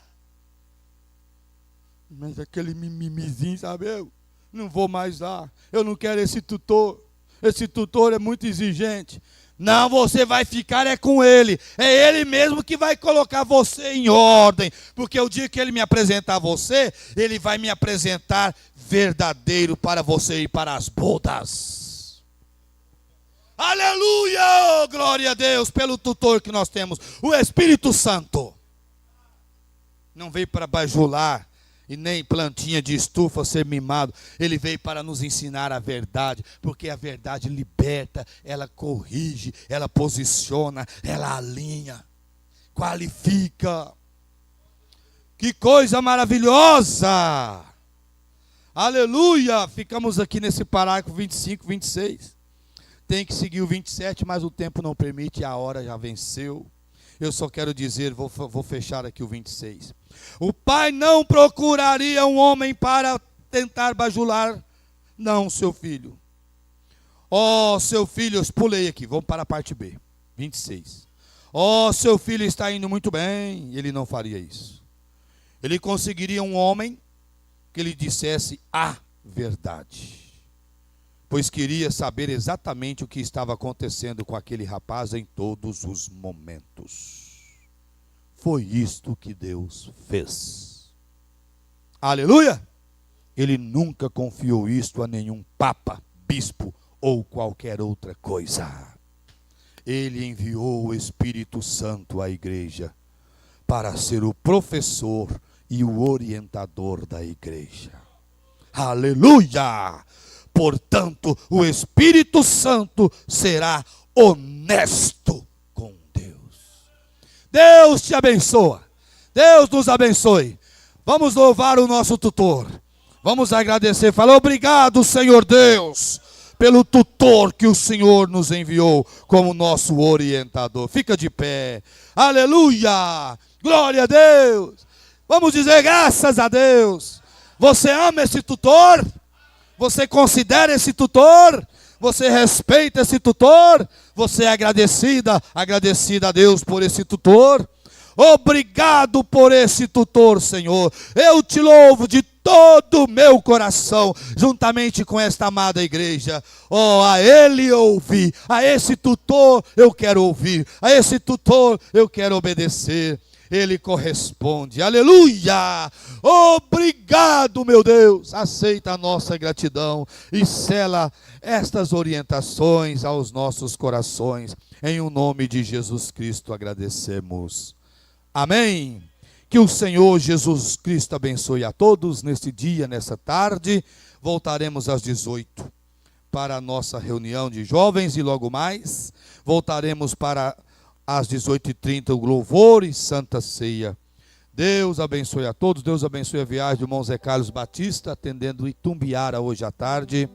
Mas aquele mimizinho, sabe? Eu não vou mais lá. Eu não quero esse tutor. Esse tutor é muito exigente. Não, você vai ficar é com ele. É ele mesmo que vai colocar você em ordem. Porque o dia que ele me apresentar a você, ele vai me apresentar verdadeiro para você ir para as bodas. Aleluia! Glória a Deus pelo tutor que nós temos. O Espírito Santo. Não veio para bajular. E nem plantinha de estufa ser mimado. Ele veio para nos ensinar a verdade. Porque a verdade liberta, ela corrige, ela posiciona, ela alinha, qualifica. Que coisa maravilhosa! Aleluia! Ficamos aqui nesse parágrafo 25, 26. Tem que seguir o 27, mas o tempo não permite, a hora já venceu. Eu só quero dizer, vou fechar aqui o 26. O pai não procuraria um homem para tentar bajular, não, seu filho. Ó, seu filho, eu pulei aqui, vamos para a parte B, 26. Ó, seu filho está indo muito bem, ele não faria isso. Ele conseguiria um homem que lhe dissesse a verdade. Pois queria saber exatamente o que estava acontecendo com aquele rapaz em todos os momentos. Foi isto que Deus fez. Aleluia! Ele nunca confiou isto a nenhum papa, bispo ou qualquer outra coisa. Ele enviou o Espírito Santo à igreja para ser o professor e o orientador da igreja. Aleluia! Portanto, o Espírito Santo será honesto com Deus. Deus te abençoa. Deus nos abençoe. Vamos louvar o nosso tutor. Vamos agradecer. Fala, obrigado, Senhor Deus, pelo tutor que o Senhor nos enviou como nosso orientador. Fica de pé. Aleluia. Glória a Deus. Vamos dizer graças a Deus. Você ama esse tutor? Você considera esse tutor? Você respeita esse tutor? Você é agradecida a Deus por esse tutor? Obrigado por esse tutor, Senhor. Eu te louvo de todo o meu coração, juntamente com esta amada igreja. Oh, a ele ouvi, a esse tutor eu quero ouvir, a esse tutor eu quero obedecer. Ele corresponde, aleluia, obrigado, meu Deus, aceita a nossa gratidão e sela estas orientações aos nossos corações, em o nome de Jesus Cristo agradecemos, amém. Que o Senhor Jesus Cristo abençoe a todos neste dia, nessa tarde. Voltaremos às 18 para a nossa reunião de jovens e logo mais voltaremos para às 18h30 o louvor e Santa Ceia. Deus abençoe a todos. Deus abençoe a viagem do irmão Zé Carlos Batista, atendendo Itumbiara hoje à tarde.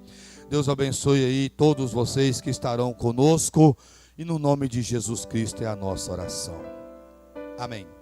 Deus abençoe aí todos vocês que estarão conosco. E no nome de Jesus Cristo é a nossa oração. Amém.